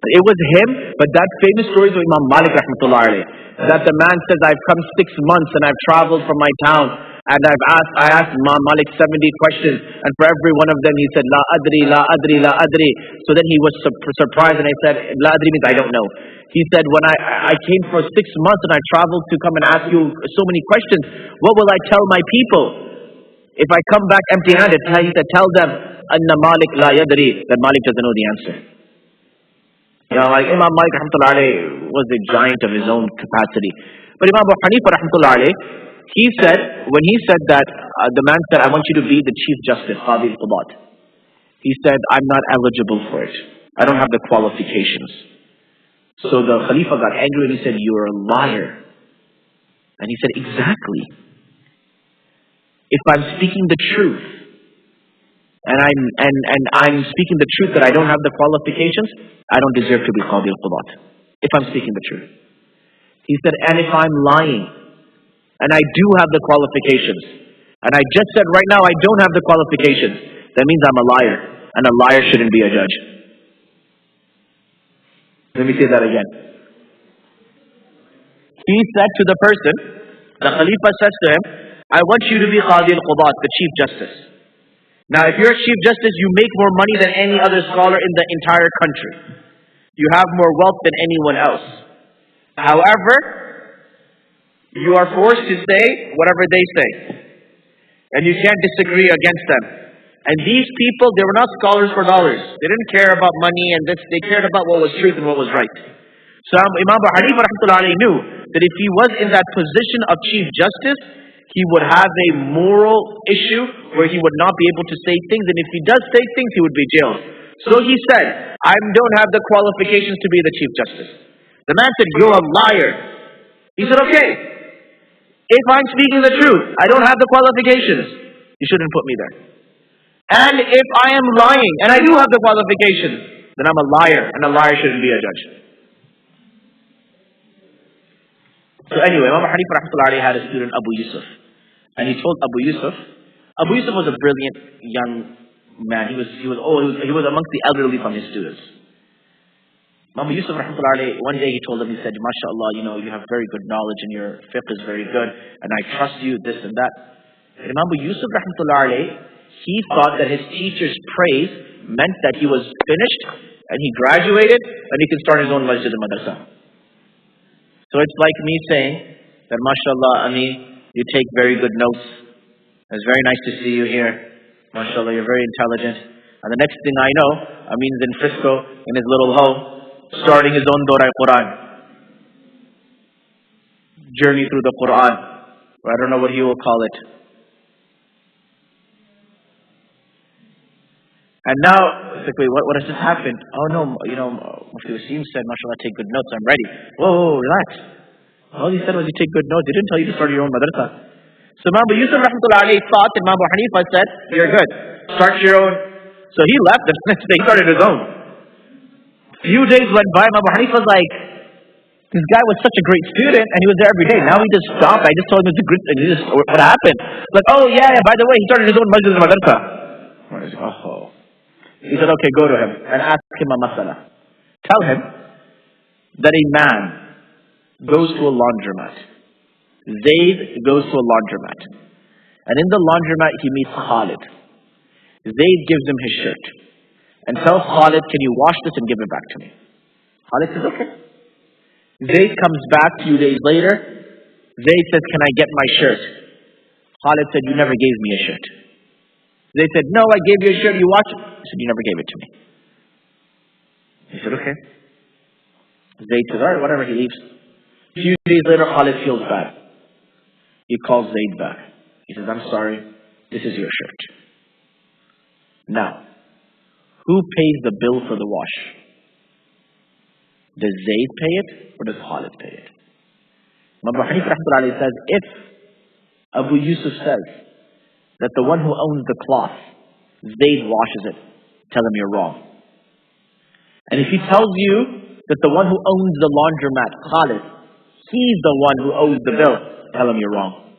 Speaker 2: It was him, but that famous story is of Imam Malik rahmatullahi alayhi, that the man says, I've come 6 months and I've traveled from my town and I asked Imam Malik 70 questions, and for every one of them he said, La adri, la adri, la adri. So then he was surprised and I said, La adri means I don't know. He said, when I came for 6 months and I traveled to come and ask you so many questions, what will I tell my people? If I come back empty-handed, he said, tell them, Anna Malik la yadri, that Malik doesn't know the answer. You know, like Imam Malik rahmatullahi alayhi was a giant of his own capacity. But Imam Abu Hanifa rahmatullahi alayhi, he said, when he said that, the man said, I want you to be the Chief Justice, Qadi al-Qudat. He said, I'm not eligible for it. I don't have the qualifications. So the Khalifa got angry and he said, you're a liar. And he said, exactly. If I'm speaking the truth, and I'm speaking the truth that I don't have the qualifications, I don't deserve to be Qadi al-Qudat. If I'm speaking the truth. He said, and if I'm lying, and I do have the qualifications, and I just said right now I don't have the qualifications, that means I'm a liar, and a liar shouldn't be a judge. Let me say that again. He said to the person, the Khalifa says to him, I want you to be Qadi al-Qudat, the Chief Justice. Now if you're a Chief Justice, you make more money than any other scholar in the entire country. You have more wealth than anyone else. However, you are forced to say whatever they say. And you can't disagree against them. And these people, they were not scholars for dollars. They didn't care about money and this. They cared about what was truth and what was right. So Imam Abu Hanifa rahmatullahi alayhi knew that if he was in that position of Chief Justice, he would have a moral issue where he would not be able to say things. And if he does say things, he would be jailed. So he said, I don't have the qualifications to be the Chief Justice. The man said, you're a liar. He said, okay, if I'm speaking the truth, I don't have the qualifications, you shouldn't put me there. And if I am lying, and I do have the qualifications, then I'm a liar, and a liar shouldn't be a judge. So anyway, Imam Hanifa rahmatullahi alayhi had a student, Abu Yusuf. And he told Abu Yusuf was a brilliant young man. He was amongst the elderly from his students. Abu Yusuf rahmatullahi alayhi, one day he told him, he said, MashaAllah, you have very good knowledge and your fiqh is very good, and I trust you, this and that. Imam Abu Yusuf rahmatullah alayh, he thought that his teacher's praise meant that he was finished and he graduated and he can start his own masjid and madrasa. So it's like me saying that, mashallah, Ameen, you take very good notes. It's very nice to see you here. Mashallah, you're very intelligent. And the next thing I know, Ameen's in Frisco, in his little home, starting his own Dora Quran. Journey through the Quran. Or I don't know what he will call it. And now, basically, what has just happened? Oh no, Mufti Wasim said, mashallah, take good notes, I'm ready. Whoa, relax. All he said was you take good notes. He didn't tell you to start your own madrasa. So Imam Abu Yusuf rahmatullah alayhi thought that Imam Abu Hanifa said, you're good. Start your own. So he left, the next day he started his own. Few days went by, Imam Abu Hanifa was like, this guy was such a great student and he was there every day. Now he just stopped. I just told him it's a good, what happened? Like, oh yeah, by the way, he started his own masjid and madrasa. Oh. He said, okay, go to him and ask him a masala. Tell him that a man goes to a laundromat. Zayd goes to a laundromat. And in the laundromat, he meets Khalid. Zayd gives him his shirt. And tells Khalid, can you wash this and give it back to me? Khalid says, okay. Zayd comes back a few days later. Zayd says, can I get my shirt? Khalid said, you never gave me a shirt. They said, no, I gave you a shirt, you watch it. He said, you never gave it to me. He said, okay. Zayd says, alright, whatever, he leaves. A few days later, Khalid feels bad. He calls Zayd back. He says, I'm sorry, this is your shirt. Now, who pays the bill for the wash? Does Zayd pay it or does Khalid pay it? Abu Hanifa rahmatullah says, if Abu Yusuf says that the one who owns the cloth, Zayd washes it, tell him you're wrong. And if he tells you that the one who owns the laundromat, Khalid, he's the one who owes the bill, tell him you're wrong.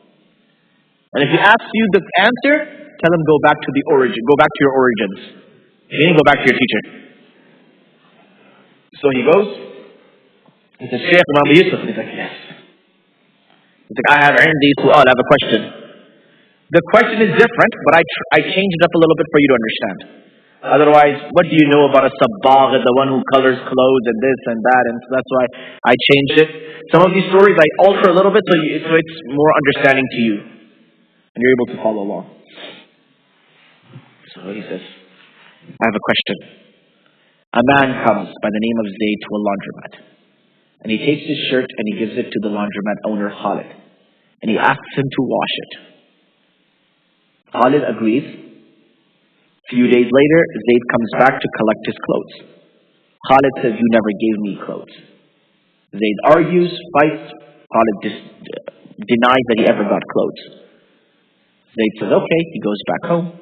Speaker 2: And if he asks you the answer, tell him go back to the origin, go back to your origins. He didn't go back to your teacher. So he goes, he says, Shaykh Imam Yusuf. He's like, yes. He's like, I have these su'al, I have a question. The question is different, but I changed it up a little bit for you to understand. Otherwise, what do you know about a sabbagh, the one who colors clothes and this and that, and so that's why I changed it. Some of these stories I alter a little bit so it's more understanding to you. And you're able to follow along. So he says, I have a question. A man comes by the name of Zayd to a laundromat. And he takes his shirt and he gives it to the laundromat owner, Khalid. And he asks him to wash it. Khalid agrees. A few days later, Zayd comes back to collect his clothes. Khalid says, you never gave me clothes. Zayd argues, fights. Khalid denies that he ever got clothes. Zayd says, okay, he goes back home.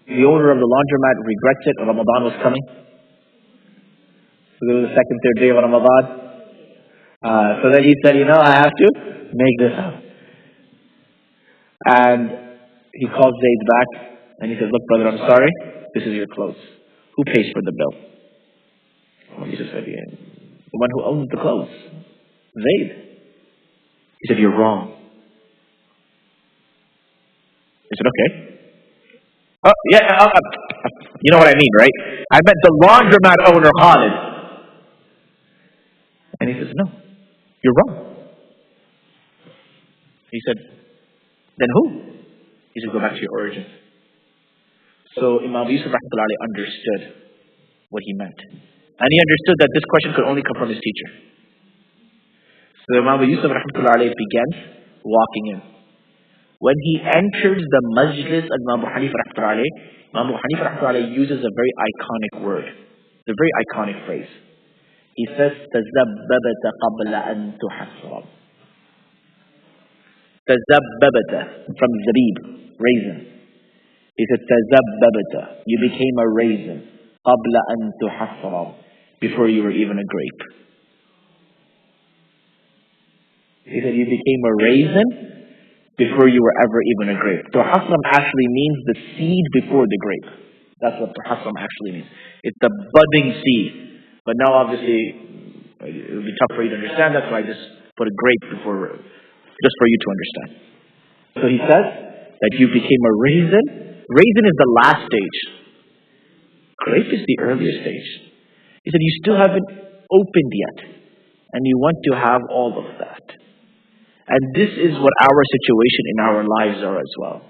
Speaker 2: The owner of the laundromat regrets it. Ramadan was coming. So it was the second, third day of Ramadan. So then he said, I have to make this up. And he calls Zayd back and he says, look brother, I'm sorry, this is your clothes. Who pays for the bill? Well, he just said, yeah, the one who owns the clothes, Zayd. He said, you're wrong. He said, okay. Oh, yeah, you know what I mean, right? I meant the laundromat owner, Khalid. And he says, no, you're wrong. He said, then who? He said, go back to your origins. So Imam Yusuf rahmatullah understood what he meant. And he understood that this question could only come from his teacher. So Imam Yusuf rahmatullah begins walking in. When he enters the majlis of Imam Abu Hanifa rahmatullah, Imam Abu Hanifa rahmatullah uses a very iconic word. It's a very iconic phrase. He says, تَزَبَّبَتَ قَبْلَ أَن تُحَصْرَبْ. تَزَبَّبَتَ, from zabib, raisin. He said, تَزَبَّبَتَ, you became a raisin. قَبْلَ أَن تُحَصْرَبْ, before you were even a grape. He said, you became a raisin before you were ever even a grape. Tuhasram actually means the seed before the grape. That's what Tuhasram actually means. It's the budding seed. But now obviously, it will be tough for you to understand. That's why I just put a grape before, just for you to understand. So he says, that you became a raisin. Raisin is the last stage. Grape is the earlier stage. He said, you still haven't opened yet, and you want to have all of that. And this is what our situation in our lives are as well.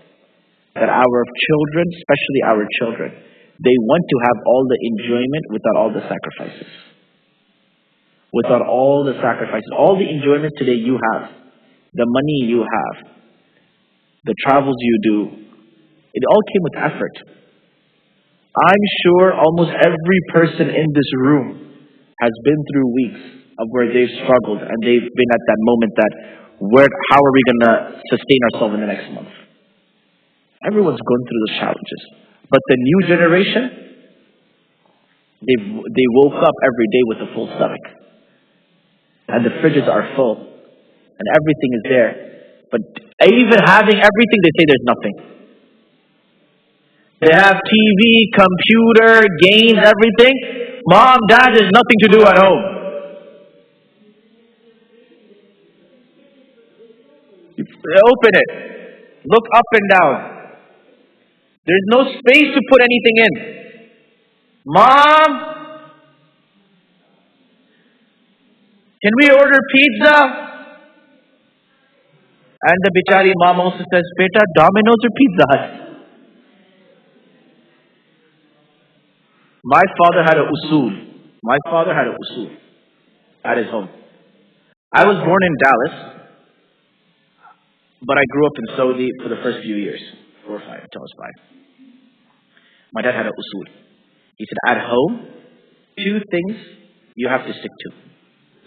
Speaker 2: That our children, especially our children, they want to have all the enjoyment without all the sacrifices. Without all the sacrifices. All the enjoyment today you have, the money you have, the travels you do, it all came with effort. I'm sure almost every person in this room has been through weeks of where they've struggled and they've been at that moment that, how are we going to sustain ourselves in the next month? Everyone's going through those challenges. But the new generation, they woke up every day with a full stomach. And the fridges are full. And everything is there. But even having everything, they say there's nothing. They have TV, computer, games, everything. Mom, Dad, there's nothing to do at home. You open it. Look up and down. There's no space to put anything in. Mom, can we order pizza? And the bichari mom also says, Beta, Domino's or Pizza Hut? My father had a usul at his home. I was born in Dallas, but I grew up in Saudi for the first few years, 4 or 5, until I was 5. My dad had a usul. He said, at home, 2 things you have to stick to.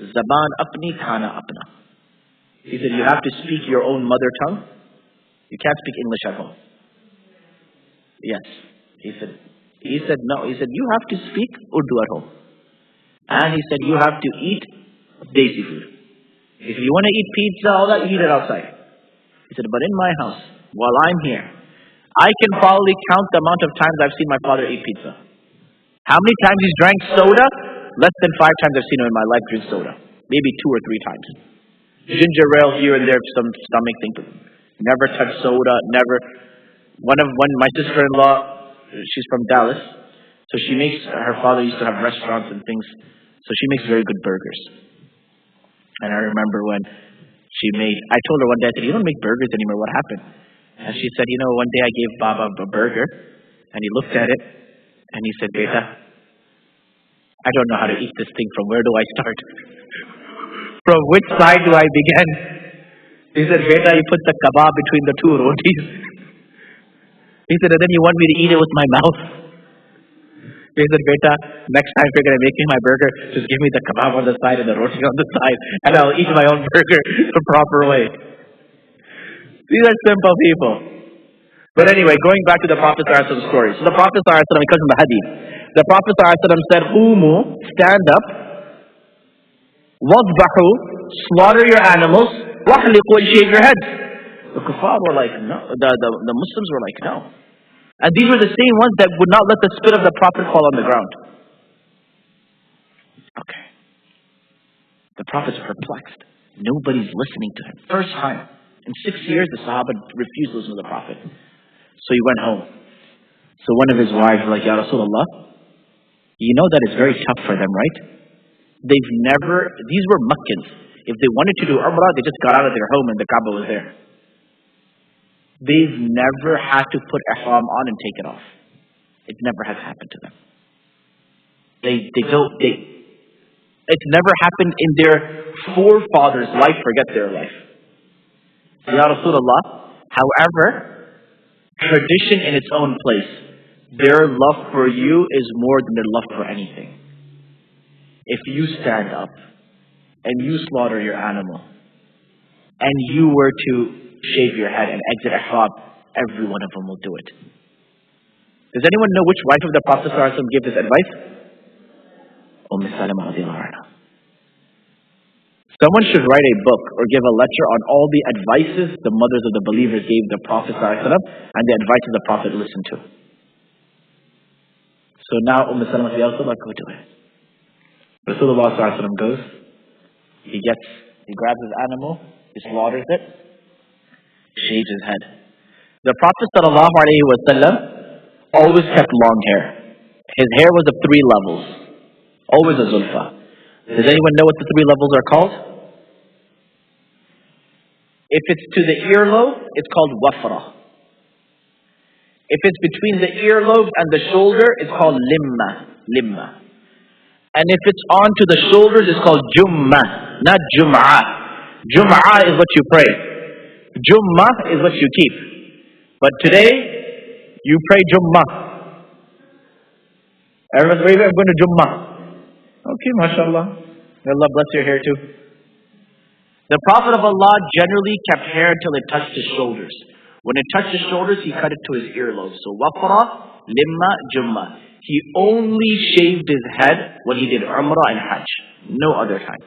Speaker 2: Zaban apni, khana apna. He said, you have to speak your own mother tongue. You can't speak English at home. Yes. He said, no. He said, you have to speak Urdu at home. And he said, you have to eat desi food. If you want to eat pizza, all that, you eat it outside. He said, but in my house, while I'm here, I can probably count the amount of times I've seen my father eat pizza. How many times he's drank soda? Less than 5 times I've seen him in my life drink soda. Maybe 2 or 3 times. Ginger ale here and there, some stomach thing. Never touched soda, never. When my sister-in-law, she's from Dallas, so her father used to have restaurants and things, so she makes very good burgers. And I remember when I told her one day, I said, you don't make burgers anymore, what happened? And she said, one day I gave Baba a burger, and he looked at it, and he said, Beta, I don't know how to eat this thing, from where do I start? From which side do I begin? He said, Beta, you put the kebab between the 2 rotis. He said, and then you want me to eat it with my mouth? He said, Beta, next time you're going to make me my burger, just give me the kebab on the side and the roti on the side, and I'll eat my own burger the proper way. These are simple people. But anyway, going back to the Prophet ﷺ story. So the Prophet ﷺ, because of the hadith, the Prophet ﷺ said, Umu, stand up, wadbahu, slaughter your animals, wahliqu, and shave your heads. The kuffar were like, no. The Muslims were like, no. And these were the same ones that would not let the spit of the Prophet fall on the ground. Okay. The Prophet's perplexed. Nobody's listening to him. First time. In 6 years, the Sahaba refused to listen to the Prophet. So he went home. So one of his wives was like, Ya Rasulullah, you know that it's very tough for them, right? These were Makkans. If they wanted to do Umrah, they just got out of their home and the Kaaba was there. They've never had to put ihram on and take it off. It never has happened to them. It's never happened in their forefathers' life, forget their life. Ya Rasulullah, however, tradition in its own place, their love for you is more than their love for anything. If you stand up and you slaughter your animal and you were to shave your head and exit ihram, every one of them will do it. Does anyone know which wife of the Prophet ﷺ gave this advice? Salama radiallahu anha. Someone should write a book or give a lecture on all the advices the mothers of the believers gave the Prophet ﷺ and the advices the Prophet listened to. So now Salama says, Ya Rasulullah, go do it. Rasulullah ﷺ goes, he grabs his animal, he slaughters it, shaves his head. The Prophet ﷺ always kept long hair. His hair was of three levels. Always a zulfa. Does anyone know what the three levels are called? If it's to the earlobe, it's called wafra. If it's between the earlobe and the shoulder, it's called limma. And if it's onto the shoulders, it's called jumma, not jum'ah. Jum'ah is what you pray. Jumma is what you keep. But today, you pray jumma. Everyone's very I'm going to jumma. Okay, mashallah. May Allah bless your hair too. The Prophet of Allah generally kept hair till it touched his shoulders. When it touched his shoulders, he cut it to his earlobes. So wafra, limma, jumma. He only shaved his head when he did Umrah and Hajj. No other time.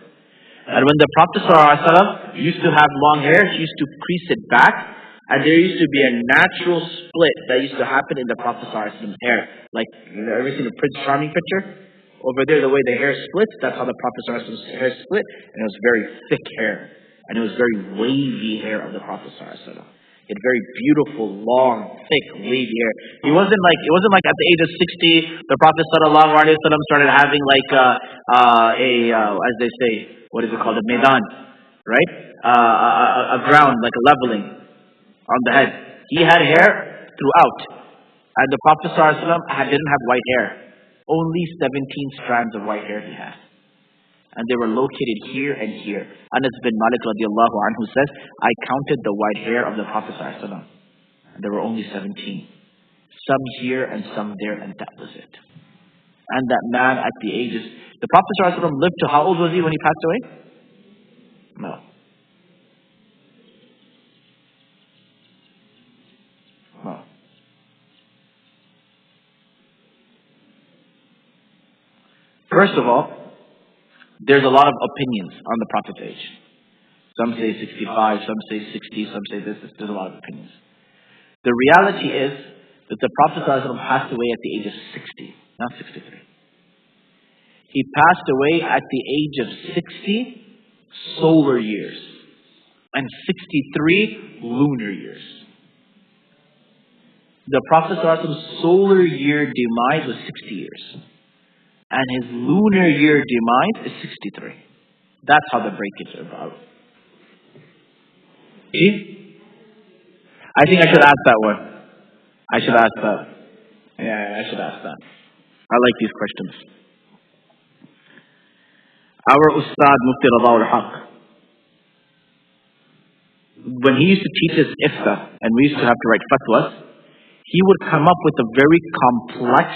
Speaker 2: And when the Prophet ﷺ used to have long hair, he used to crease it back. And there used to be a natural split that used to happen in the Prophet ﷺ's hair. Like, you know, ever seen the Prince Charming picture? Over there, the way the hair splits, that's how the Prophet ﷺ's hair split. And it was very thick hair. And it was very wavy hair of the Prophet ﷺ. He had very beautiful, long, thick, wavy hair. It wasn't like at the age of 60, the Prophet ﷺ started having like as they say, what is it called? A medan, right? A ground, like a leveling on the head. He had hair throughout. And the Prophet ﷺ didn't have white hair. Only 17 strands of white hair he had. And they were located here and here. Anas bin Malik radiallahu anhu says, I counted the white hair of the Prophet ﷺ. And there were only 17. Some here and some there, and that was it. And that man at the ages... The Prophet ﷺ lived to how old was he when he passed away? No. No. First of all, there's a lot of opinions on the Prophet's age. Some say 65, some say 60, some say this. There's a lot of opinions. The reality is that the Prophet ﷺ passed away at the age of 60, not 63. He passed away at the age of 60 solar years and 63 lunar years. The Prophet ﷺ's solar year demise was 60 years. And his lunar year demise is 63. That's how the breakage is about. See? I think I should ask that one. I should ask that. Yeah, I should ask that. I like these questions. Our Ustad Mufti al-Haq, when he used to teach us ifta, and we used to have to write fatwas, he would come up with a very complex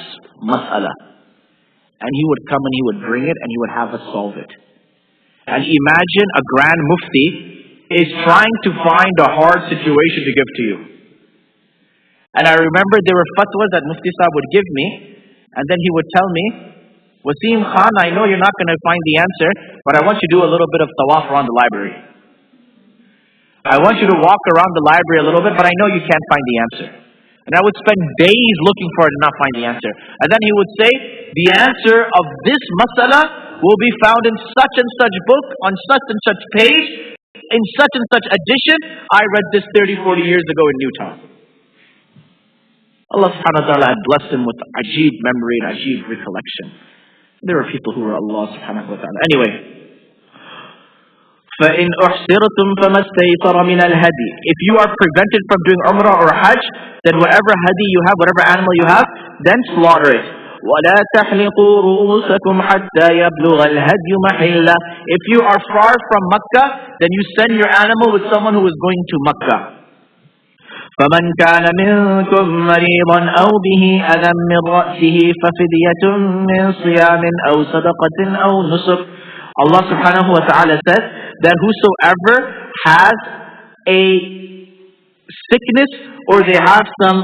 Speaker 2: mas'ala. And he would come and he would bring it and he would have us solve it. And imagine a grand mufti is trying to find a hard situation to give to you. And I remember there were fatwas that Mufti Sahib would give me, and then he would tell me, Wasim Khan, I know you're not going to find the answer, but I want you to do a little bit of tawaf around the library. I want you to walk around the library a little bit, but I know you can't find the answer. And I would spend days looking for it and not find the answer. And then he would say, the answer of this masala will be found in such and such book, on such and such page, in such and such edition. I read this 30, 40 years ago in Newtown. Allah subhanahu wa ta'ala had blessed him with ajib memory and ajib recollection. There are people who are Allah subhanahu wa ta'ala. Anyway. فَإِنْ أُحْصِرْتُمْ فَمَا اسْتَيْسَرَ مِنَ الْهَدِي. If you are prevented from doing Umrah or Hajj, then whatever hadi you have, whatever animal you have, then slaughter it. وَلَا تَحْلِقُوا رُؤُوسَكُمْ حَتَّى يَبْلُغَ الْهَدْيُ مَحِلَّهُ. If you are far from Makkah, then you send your animal with someone who is going to Makkah. فَمَنْ كَانَ مِنْكُمْ مَرِيضًا أَوْ بِهِ أَذًى مِنْ رَأْسِهِ فَفِدْيَةٌ مِنْ صِيَامٍ أَوْ صَدَقَةٍ أَوْ نُسُكٍ. Allah subhanahu wa ta'ala says that whosoever has a sickness or they have some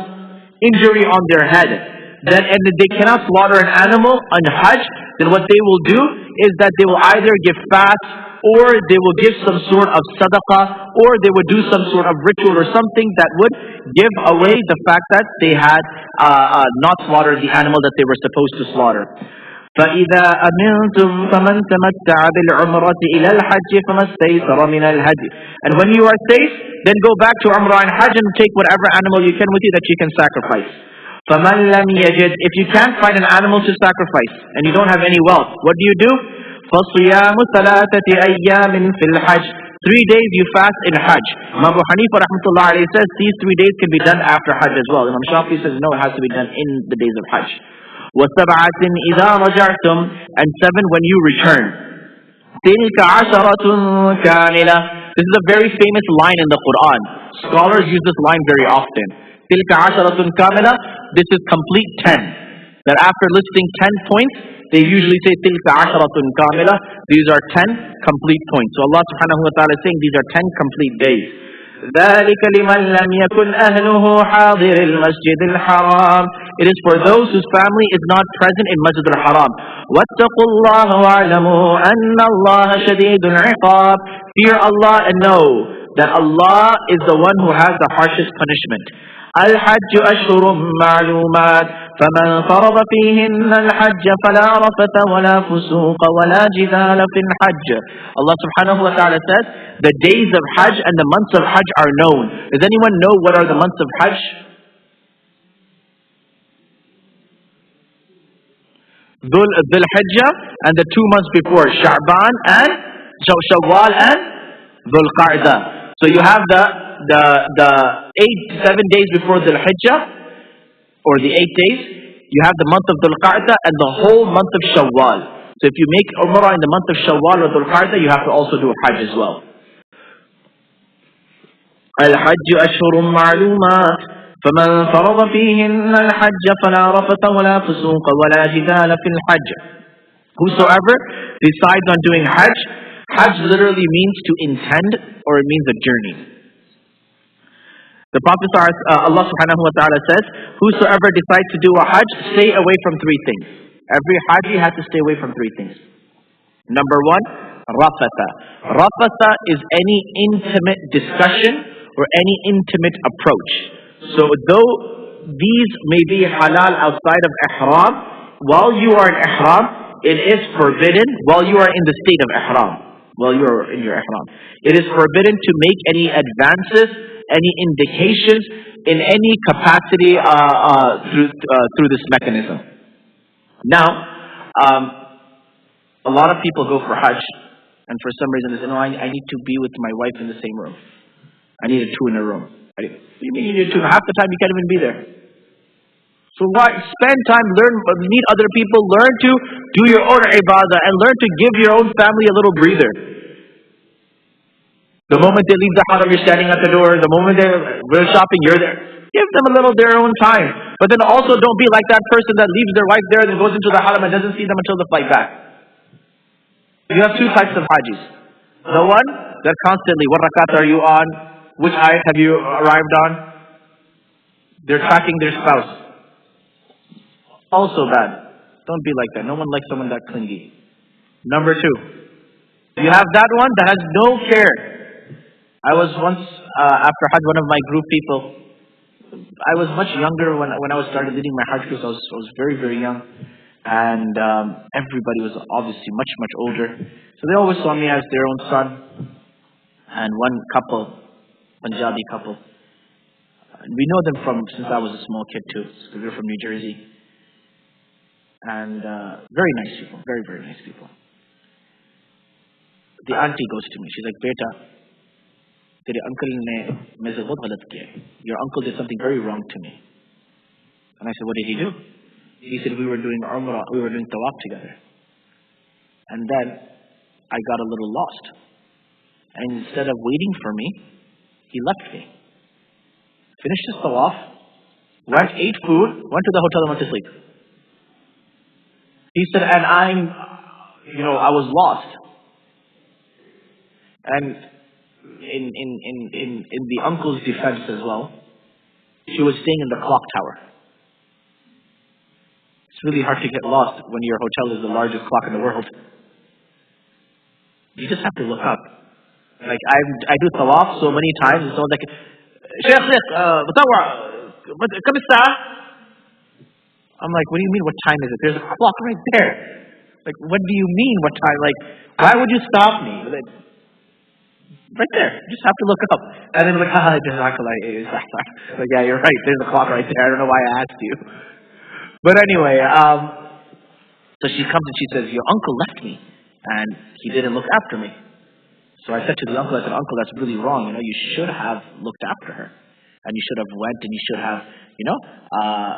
Speaker 2: injury on their head, then and they cannot slaughter an animal on Hajj, then what they will do is that they will either give fast, or they will give some sort of sadaqah, or they would do some sort of ritual or something that would give away the fact that they had not slaughtered the animal that they were supposed to slaughter.
Speaker 1: فإذا أمنتم فمن تمتع بالعمرة إلى الحج فما استيسر من الهدي. And when you are safe, then go back to Umrah and Hajj and take whatever animal you can with you that you can sacrifice. فمن لم يجد, if you can't find an animal to sacrifice and you don't have any wealth, what do? فصيام ثلاثة أيام في الحج. 3 days you fast in Hajj. Imam Abu Hanifa rahmatullah alayhi says these 3 days can be done after Hajj as well. Imam Shafi says no, it has to be done in the days of Hajj. وَسَبْعَةٍ إِذَا رَجَعْتُمْ, and 7 when you return. تِلْكَ عَشَرَةٌ كَامِلَةٌ. This is a very famous line in the Quran. Scholars use this line very often. تِلْكَ عَشَرَةٌ كَامِلَةٌ. This is complete 10. That after listing 10 points, they usually say تِلْكَ عَشَرَةٌ كَامِلَةٌ. These are 10 complete points. So Allah subhanahu wa ta'ala is saying these are 10 complete days. ذلك لمن لم يكن أهله حاضر المسجد الحرام. It is for those whose family is not present in Masjid al-Haram. واتقوا الله واعلموا أن الله شديد العقاب. Fear Allah and know that Allah is the one who has the harshest punishment. الحج أشهر معلومات فمن فرض فيهن الحج فلا رفث ولا فسوق ولا جدال في الحج. Allah subhanahu wa ta'ala says the days of Hajj and the months of Hajj are known. Does anyone know what are the months of Hajj? Dhul Hijjah and the 2 months before, Sha'ban and Shawwal and Dhul Qa'dah. So you have the 7 days before Dhul Hijjah, or the 8 days. You have the month of Dhul Qa'dah and the whole month of Shawwal. So if you make Umrah in the month of Shawwal or Dhul Qa'dah, you have to also do a Hajj as well. الحج أشهر معلومات فمن فرض فيهن الحج فلا رفث ولا فسوق ولا جدال في الحج. Whosoever decides on doing Hajj, Hajj literally means to intend, or it means a journey. The Prophet Allah subhanahu wa ta'ala says, whosoever decides to do a Hajj, stay away from 3 things. Every Haji has to stay away from 3 things. Number 1, Rafatha. Rafatha is any intimate discussion or any intimate approach. So though these may be halal outside of Ihram, while you are in Ihram, it is forbidden while you are in the state of Ihram. While you are in your Ihram, it is forbidden to make any advances, any indications in any capacity through this mechanism. Now, a lot of people go for Hajj, and for some reason they say, no, I need to be with my wife in the same room. I need a 2 in a room. What do you mean you need 2? Half the time you can't even be there. So why spend time, meet other people, learn to do your own ibadah, and learn to give your own family a little breather. The moment they leave the haram, you're standing at the door. The moment they're shopping, you're there. Give them a little their own time. But then also don't be like that person that leaves their wife there and then goes into the haram and doesn't see them until the flight back. You have 2 types of hajis. The one that constantly, what rakat are you on? Which ayat have you arrived on? They're tracking their spouse. Also bad. Don't be like that. No one likes someone that clingy. Number 2, you have that one that has no care. I was once, after Hajj, one of my group people, I was much younger when I was started leading my Hajj groups. I was very, very young. And everybody was obviously much, much older. So they always saw me as their own son. And one couple, Punjabi couple, we know them since I was a small kid too, because they're from New Jersey. And very nice people, very, very nice people. The auntie goes to me, she's like, Beta, tere uncle ne maise bahut galat kiya hai. Your uncle did something very wrong to me. And I said, what did he do? He said, we were doing Umrah, we were doing Tawaf together. And then I got a little lost. And instead of waiting for me, he left me. Finished his Tawaf, went, ate food, went to the hotel and went to sleep. He said, and I was lost. And in the uncle's defense as well, she was staying in the clock tower. It's really hard to get lost when your hotel is the largest clock in the world. You just have to look up. Like I do tawaf so many times, and someone's like, Sheikh, come. I'm like, what do you mean, what time is it? There's a clock right there.
Speaker 2: Like, what do you mean? What time? Like, why would you stop me? Like, right there. You just have to look up. And then like, like, yeah, you're right. There's a clock right there. I don't know why I asked you. But anyway, so she comes and she says, your uncle left me, and he didn't look after me. So I said to the uncle, I said, uncle, that's really wrong. You should have looked after her. And you should have went and you should have,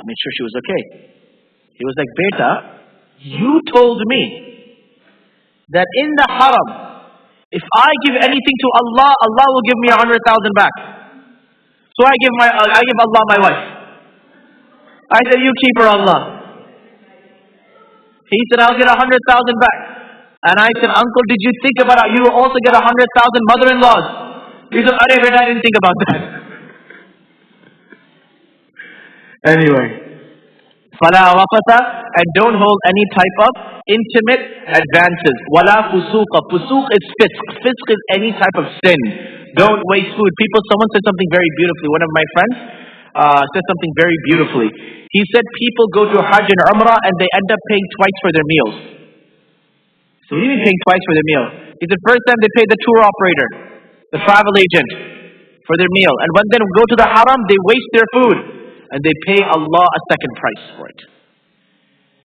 Speaker 2: made sure she was okay. He was like, Beta, you told me that in the haram, if I give anything to Allah, Allah will give me 100,000 back. So I give Allah my wife. I said, you keep her, Allah. He said, I'll get 100,000 back. And I said, uncle, did you think about it? You will also get 100,000 mother-in-laws. He said, I didn't think about that. Anyway. فَلَا وَقَتَ, and don't hold any type of intimate advances. وَلَا فُسُوقَ. Fusuq is fisq. Fisq is any type of sin. Don't waste food. Someone said something very beautifully. One of my friends said something very beautifully. He said people go to Hajj and Umrah and they end up paying twice for their meals. So what do you mean paying twice for their meal? He said first time they pay the tour operator, the travel agent, for their meal. And when they go to the haram, they waste their food. And they pay Allah a second price for it.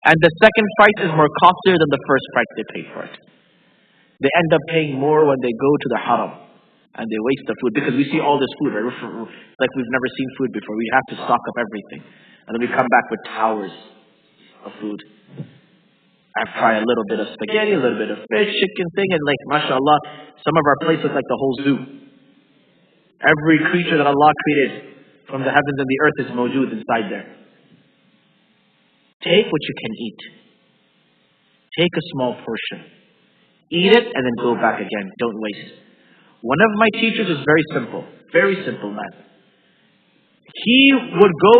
Speaker 2: And the second price is more costlier than the first price they paid for it. They end up paying more when they go to the haram. And they waste the food. Because we see all this food, right? Like we've never seen food before. We have to stock up everything. And then we come back with towers of food. I've tried a little bit of spaghetti, a little bit of fish, chicken thing, and like, mashallah, some of our plates look like the whole zoo. Every creature that Allah created from the heavens and the earth is mawjood inside there. Take what you can eat. Take a small portion. Eat it and then go back again. Don't waste. One of my teachers was very simple man. He would go,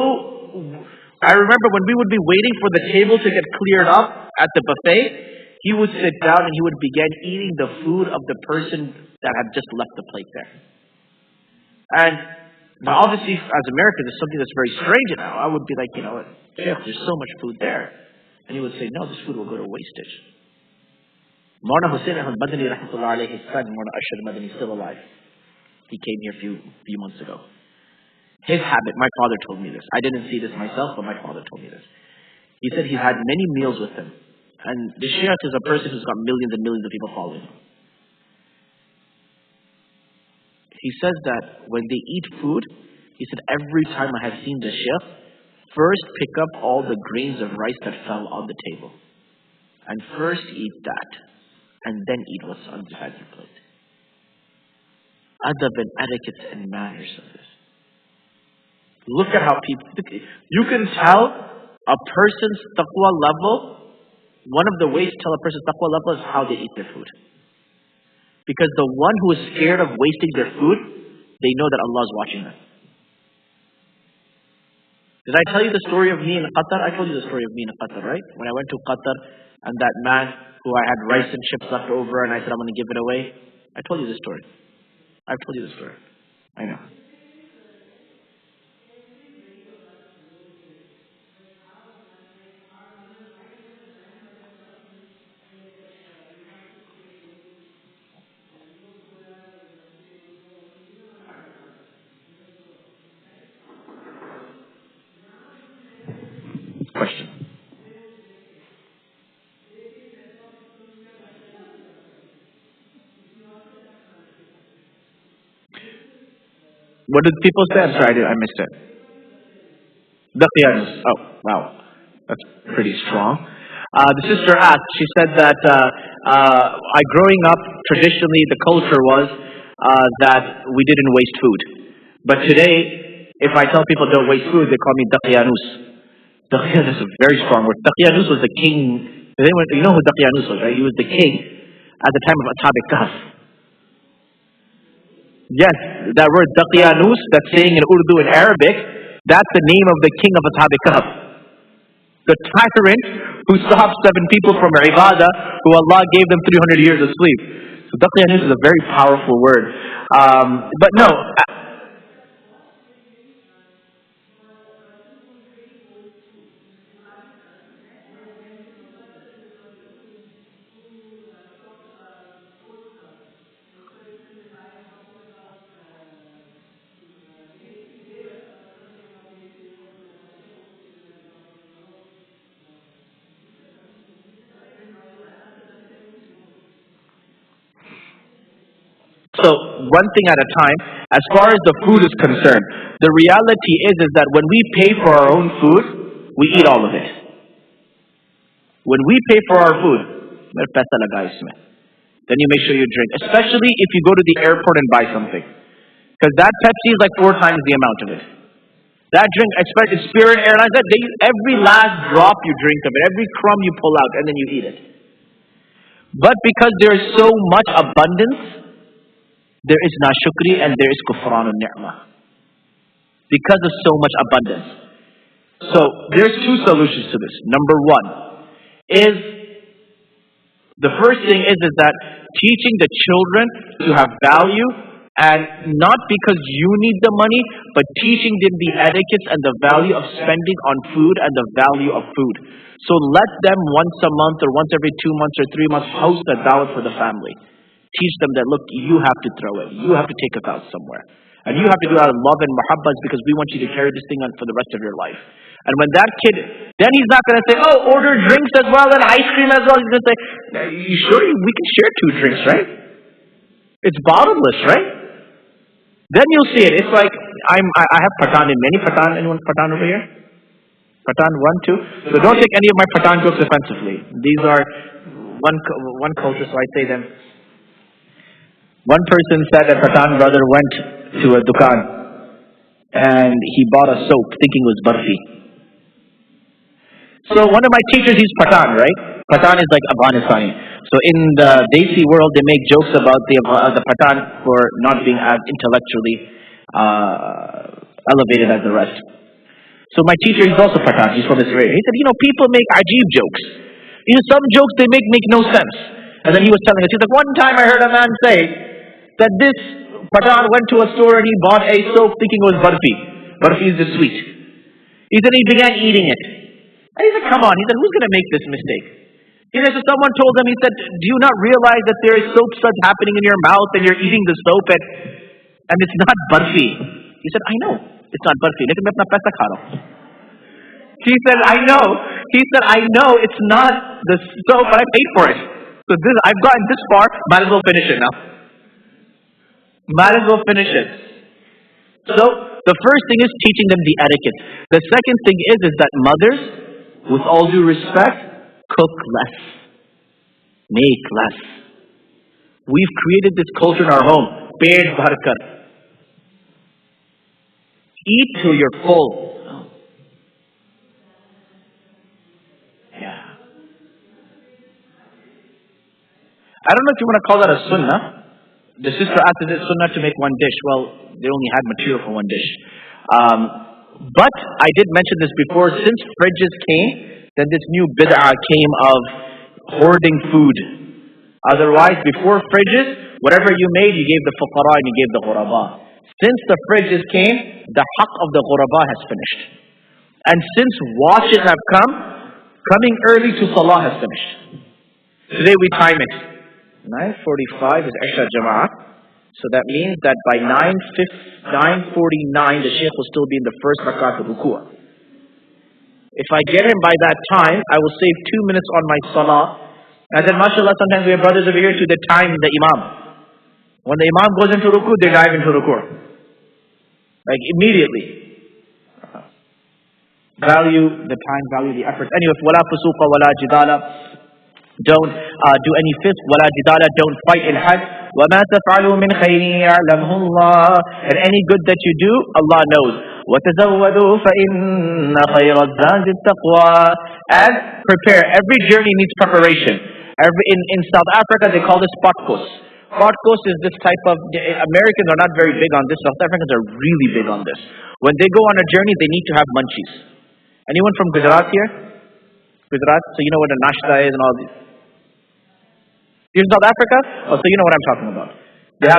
Speaker 2: I remember when we would be waiting for the table to get cleared up at the buffet, he would sit down and he would begin eating the food of the person that had just left the plate there. And now obviously as Americans it's something that's very strange now. I would be like, Sheikh, there's so much food there. And he would say, no, this food will go to wastage. Maulana Hussain al-Madani rahmatullah alayhi, his son, Maulana Ashar Madani, still alive. He came here a few months ago. His habit, my father told me this. I didn't see this myself, but my father told me this. He said he's had many meals with him. And the Shaykh is a person who's got millions and millions of people following him. He says that when they eat food, he said every time I have seen the Shaykh, first pick up all the grains of rice that fell on the table. And first eat that. And then eat what's on the side of the plate. Adab and etiquette and manners of this. Look at how people, you can tell a person's taqwa level. One of the ways to tell a person's taqwa level is how they eat their food. Because the one who is scared of wasting their food, they know that Allah is watching them. Did I tell you the story of me in Qatar? I told you the story of me in Qatar, right? When I went to Qatar and that man who I had rice and chips left over and I said I'm going to give it away. I told you the story. I've told you the story. I know. Question. What did people say? I'm sorry, I missed it. Daqiyanus. Oh, wow. That's pretty strong. The sister asked, she said that growing up, traditionally the culture was that we didn't waste food. But today, if I tell people don't waste food, they call me Daqiyanus. Daqiyanus is a very strong word. Daqiyanus was the king. You know who Daqiyanus was, right? He was the king at the time of Ashab al-Kahf. Yes, that word Daqiyanus, that's saying in Urdu and Arabic, that's the name of the king of Ashab al-Kahf. The tyrant who stopped 7 people from ibadah, who Allah gave them 300 years of sleep. So Daqiyanus is a very powerful word. But no. one thing at a time. As far as the food is concerned, the reality is that when we pay for our own food, we eat all of it. When we pay for our food, then you make sure you drink. Especially if you go to the airport and buy something. Because that Pepsi is like 4 times the amount of it. That drink, especially Spirit Airlines, every last drop you drink of it, every crumb you pull out, and then you eat it. But because there is so much abundance, there is nashukri and there is kufran al-ni'mah. Because of so much abundance. So, there's 2 solutions to this. Number 1 is, the first thing is that teaching the children to have value, and not because you need the money, but teaching them the etiquettes and the value of spending on food and the value of food. So let them once a month or once every 2 months or 3 months host a dawah for the family. Teach them that, look, you have to throw it. You have to take us out somewhere. And you have to do it out of love and muhabbas because we want you to carry this thing on for the rest of your life. And when that kid, then he's not going to say, oh, order drinks as well and ice cream as well. He's going to say, you sure we can share 2 drinks, right? It's bottomless, right? Then you'll see it. It's like, I have Patan in many. Patan, anyone Patan over here? Patan 1, 2. So don't take any of my Patan jokes offensively. These are one culture, so I say them. One person said that Patan brother went to a dukan and he bought a soap thinking it was barfi. So one of my teachers, he's Patan, right? Patan is like Afghanistani. So in the Desi world, they make jokes about the Patan for not being as intellectually elevated as the rest. So my teacher, he's also Patan. He's from this area. He said, people make ajib jokes. Some jokes they make no sense. And then he was telling us, he's like, one time I heard a man say that this Patan went to a store and he bought a soap thinking it was barfi. Barfi is the sweet. He said he began eating it. And he said, come on. He said, who's going to make this mistake? He said, so someone told him, he said, do you not realize that there is soap suds happening in your mouth and you're eating the soap and it's not barfi? He said, I know. It's not barfi. Lekin main apna paisa kha raha hu. He said, I know. He said, I know it's not the soap, but I paid for it. So I've gotten this far, might as well finish it now. Might as well finish it. So, the first thing is teaching them the etiquette. The second thing is that mothers, with all due respect, cook less. Make less. We've created this culture in our home. Ped bhar kar. Eat till you're full. Yeah. I don't know if you want to call that a sunnah. The sister asked, is it sunnah to make one dish? Well, they only had material for one dish. But I did mention this before. Since fridges came, then this new bid'ah came of hoarding food. Otherwise, before fridges, whatever you made, you gave the fuqara and you gave the ghuraba. Since the fridges came, the haqq of the ghuraba has finished. And since watches have come, coming early to salah has finished. Today we time it. 9:45 is Isha Jama'ah. So that means that by 9:49, the Shaykh will still be in the first rakat of ruku'ah. If I get him by that time, I will save 2 minutes on my salah. And then, mashallah, sometimes we have brothers over here to the time the imam. When the imam goes into ruku', they dive into ruku'. Like immediately. Value the time, value the effort. Anyway, wala fusuqa wala jidala. Don't do any fisq, wala jidala, don't fight in hajj. وَمَا تَفْعَلُوا مِنْ خَيْرٍ يَعْلَمْهُ اللَّهُ. And any good that you do, Allah knows. وَتَزَوَّدُوا فَإِنَّ خَيْرَ الزَّادِ التَّقْوَى. And prepare. Every journey needs preparation. In South Africa, they call this patkos. Patkos is this type of, Americans are not very big on this. South Africans are really big on this. When they go on a journey, they need to have munchies. Anyone from Gujarat here? Gujarat? So you know what a nashta is and all these. You're in South Africa? Oh, so you know what I'm talking about.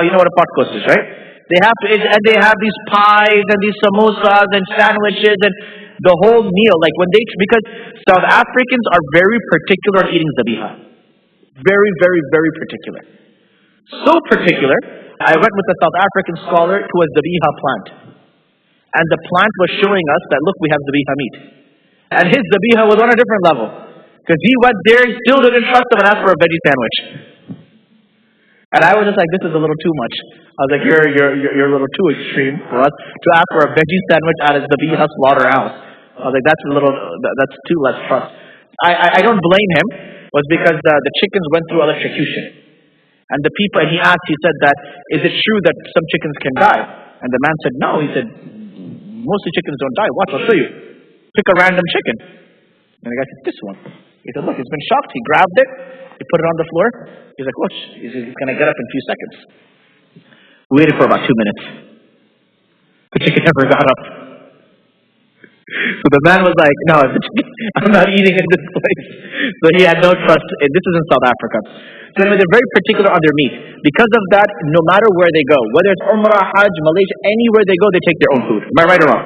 Speaker 2: You know what a patkos is, right? They have these pies and these samosas and sandwiches and the whole meal. Because South Africans are very particular on eating zabiha. Very, very, very particular. So particular, I went with a South African scholar to a zabiha plant. And the plant was showing us that, look, we have zabiha meat. And his zabiha was on a different level. Because he went there, he still didn't trust him and asked for a veggie sandwich. And I was just like, this is a little too much. I was like, you're a little too extreme for us to ask for a veggie sandwich at a Zabiha slaughterhouse. I was like, that's too less trust. I don't blame him. It was because the chickens went through electrocution. And the people, and he said that, is it true that some chickens can die? And the man said, no. He said, mostly chickens don't die. Watch, I'll show you. Pick a random chicken. And the guy said, this one. He said, look, it's been shocked. He grabbed it. He put it on the floor. He's like, watch. He's going to get up in a few seconds. We waited for about 2 minutes. The chicken never got up. So the man was like, no, I'm not eating in this place. So he had no trust. This is in South Africa. So anyway, they're very particular on their meat. Because of that, no matter where they go, whether it's Umrah, Hajj, Malaysia, anywhere they go, they take their own food. Am I right or wrong?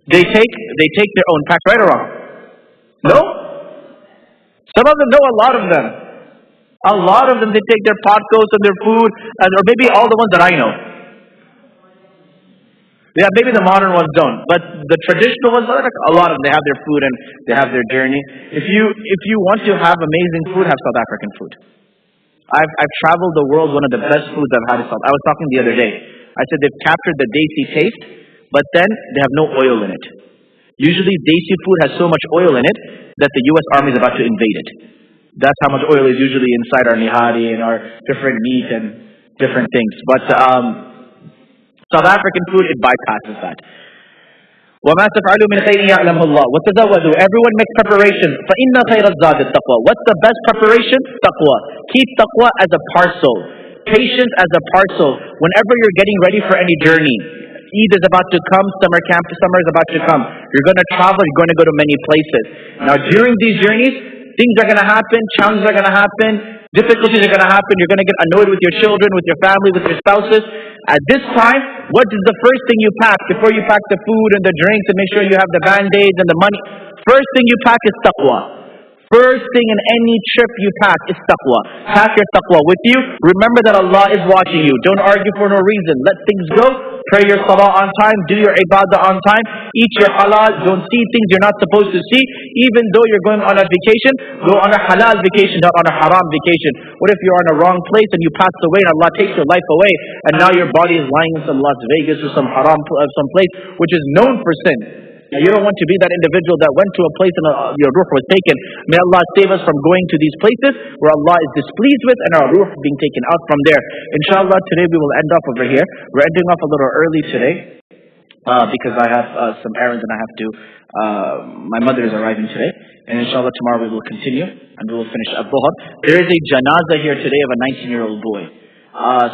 Speaker 2: They take their own pack, right or wrong? No? Some of them know, a lot of them. A lot of them, they take their potcoats and their food, or maybe all the ones that I know. Yeah, maybe the modern ones don't, but the traditional ones, a lot of them, they have their food and they have their journey. If you want to have amazing food, have South African food. I've traveled the world. One of the best foods I've had is I was talking the other day. I said they've captured the desi taste, but then they have no oil in it. Usually desi food has so much oil in it that the U.S. Army is about to invade it. That's how much oil is usually inside our nihari and our different meat and different things. But South African food, it bypasses that. وَمَا تَفْعَلُوا مِنْ خَيْرٍ يَعْلَمْهُ اللَّهُ وَتَزَوَّدُوا. Everyone makes preparation. فَإِنَّ خَيْرَ الزَّادِ التَّقْوَى. What's the best preparation? Taqwa. Keep taqwa as a parcel. Patience as a parcel. Whenever you're getting ready for any journey, Eid is about to come, summer is about to come. You're going to travel, you're going to go to many places. Now during these journeys, things are going to happen, challenges are going to happen, difficulties are going to happen. You're going to get annoyed with your children, with your family, with your spouses. At this time, what is the first thing you pack before you pack the food and the drinks and make sure you have the band-aids and the money? First thing you pack is taqwa. First thing in any trip you pack is taqwa. Pack your taqwa with you. Remember that Allah is watching you. Don't argue for no reason. Let things go. Pray your salah on time. Do your ibadah on time. Eat your halal. Don't see things you're not supposed to see. Even though you're going on a vacation, go on a halal vacation, not on a haram vacation. What if you're on a wrong place and you pass away and Allah takes your life away and now your body is lying in some Las Vegas or some haram, some place which is known for sin? You don't want to be that individual that went to a place and your ruh was taken. May Allah save us from going to these places where Allah is displeased with and our ruh being taken out from there. Inshallah, today we will end off over here. We're ending off a little early today because I have some errands and I have to, my mother is arriving today. And inshallah tomorrow we will continue and we will finish Dhuhr. There is a janazah here today of a 19-year-old boy.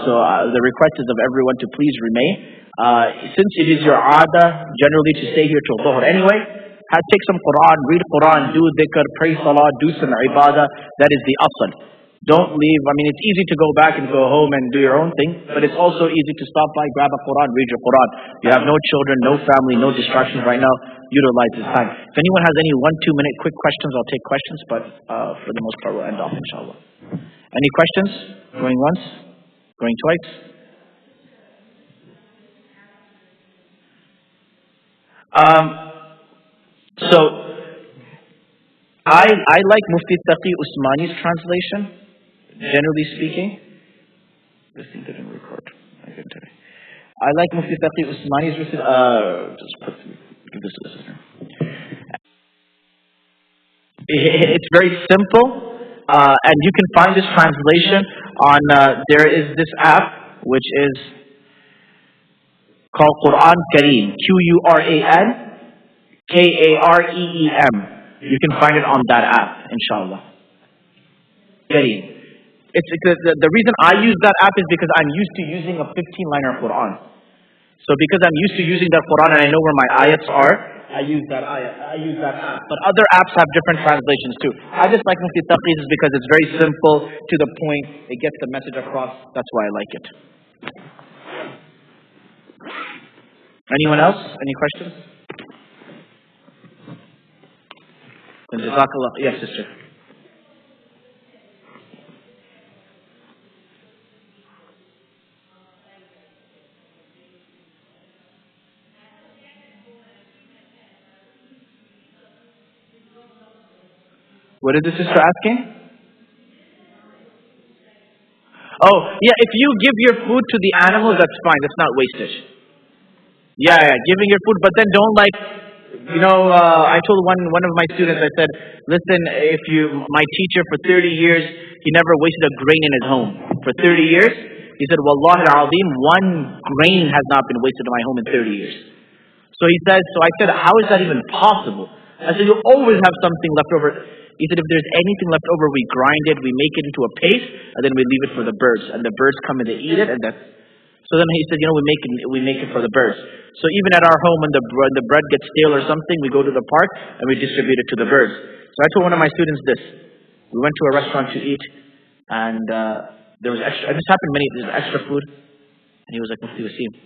Speaker 2: So the request is of everyone to please remain. Since it is your aada generally to stay here till Dhuhr anyway, take some Quran, read Quran, do dhikr, pray salah, do some ibadah. That is the asl. Don't leave. I mean, it's easy to go back and go home and do your own thing, but it's also easy to stop by, grab a Quran, read your Quran. You have no children, no family, no distractions right now. Utilize this time. If anyone has any 1-2 minute quick questions, I'll take questions, but for the most part we'll end off inshallah. Any questions? Going once? Going twice? So I like Mufti Taqi Usmani's translation, generally speaking. This thing didn't record. I like Mufti Taqi Usmani's give this to the sister. It's very simple, and you can find this translation on, there is this app which is called Quran Kareem, Quran Kareem. You can find it on that app, inshallah. Kareem. The reason I use that app is because I'm used to using a 15-liner Quran. So because I'm used to using that Quran and I know where my ayats are, I use that app. But other apps have different translations too. I just like Mufti Taqi because it's very simple, to the point, it gets the message across. That's why I like it. Anyone else? Any questions? Jazakallah. Yes, sister. What is the sister asking? Oh, yeah, if you give your food to the animals, that's fine. That's not wastage. Yeah, giving your food, but then don't I told one of my students, I said, listen, my teacher for 30 years, he never wasted a grain in his home. For 30 years, he said, Wallahi al-Azim, one grain has not been wasted in my home in 30 years. So I said, how is that even possible? I said, you'll always have something left over. He said, if there's anything left over, we grind it, we make it into a paste, and then we leave it for the birds. And the birds come and they eat it, and that's... So then he said, we make it for the birds. So even at our home, when the bread gets stale or something, we go to the park, and we distribute it to the birds. So I told one of my students this. We went to a restaurant to eat, and there was extra... This happened there's extra food. And he was like, Mufti Wasim,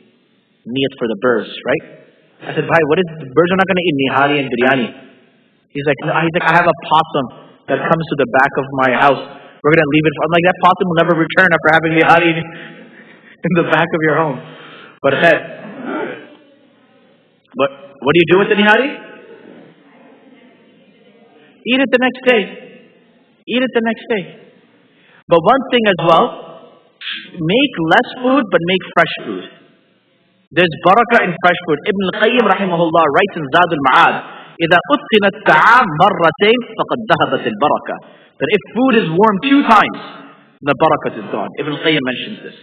Speaker 2: niyat for the birds, right? I said, Bhai, the birds are not going to eat nihari and biryani. He's like, I have a possum that comes to the back of my house. We're going to leave it. I'm like, that possum will never return after having nihari in the back of your home. But what do you do with the nihari? Eat it the next day. Eat it the next day. But one thing as well, make less food, but make fresh food. There's barakah in fresh food. Ibn al-Qayyim rahimahullah writes in Zad al-Ma'ad, إذا أتقن الطعام مرتين فقد ذهبت البركة. That if food is warm 2 times, the barakah is gone. Ibn al-Qayyim mentions this.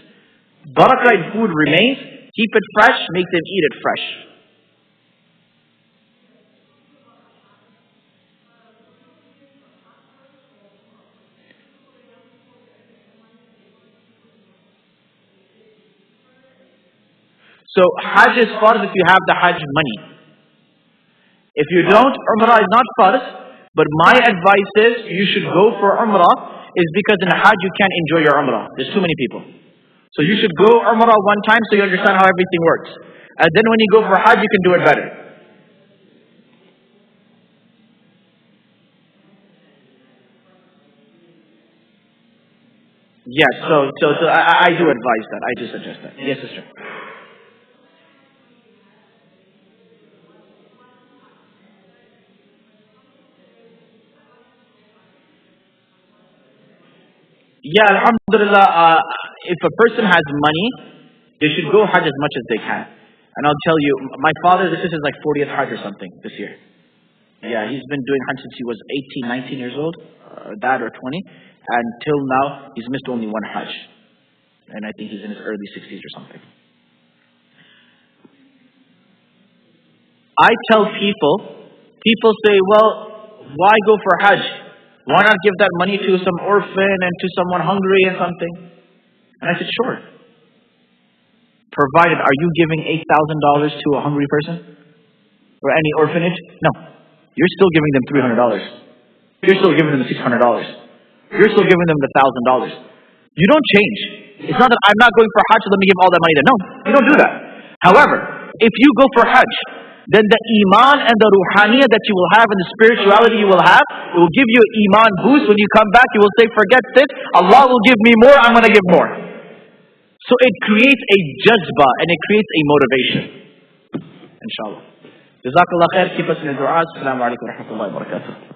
Speaker 2: Barakah in food remains. Keep it fresh, make them eat it fresh. So Hajj is farz if you have the Hajj money. If you don't, Umrah is not farz. But my advice is, you should go for Umrah, is because in Hajj you can't enjoy your Umrah. There's too many people. So you should go Umrah one time so you understand how everything works. And then when you go for Hajj, you can do it better. Yes, so I do advise that. I do suggest that. Yes, sister. Yeah, alhamdulillah, if a person has money, they should go Hajj as much as they can. And I'll tell you, my father, this is his 40th Hajj or something this year. Yeah, he's been doing Hajj since he was 18, 19 years old, that or 20. And till now, he's missed only one Hajj. And I think he's in his early 60s or something. I tell people say, well, why go for Hajj? Why not give that money to some orphan and to someone hungry and something? And I said, sure. Provided, are you giving $8,000 to a hungry person? Or any orphanage? No. You're still giving them $300. You're still giving them $600. You're still giving them the $1,000. You don't change. It's not that I'm not going for Hajj, so let me give all that money then. No, you don't do that. However, if you go for Hajj, then the iman and the ruhaniyah that you will have and the spirituality you will have, it will give you an iman boost. When you come back, you will say, forget this, Allah will give me more, I'm going to give more. So it creates a jazba and it creates a motivation. Inshallah. Jazakallah khair. Keep us in the du'as. Assalamu alaikum wa rahmatullahi wa barakatuh.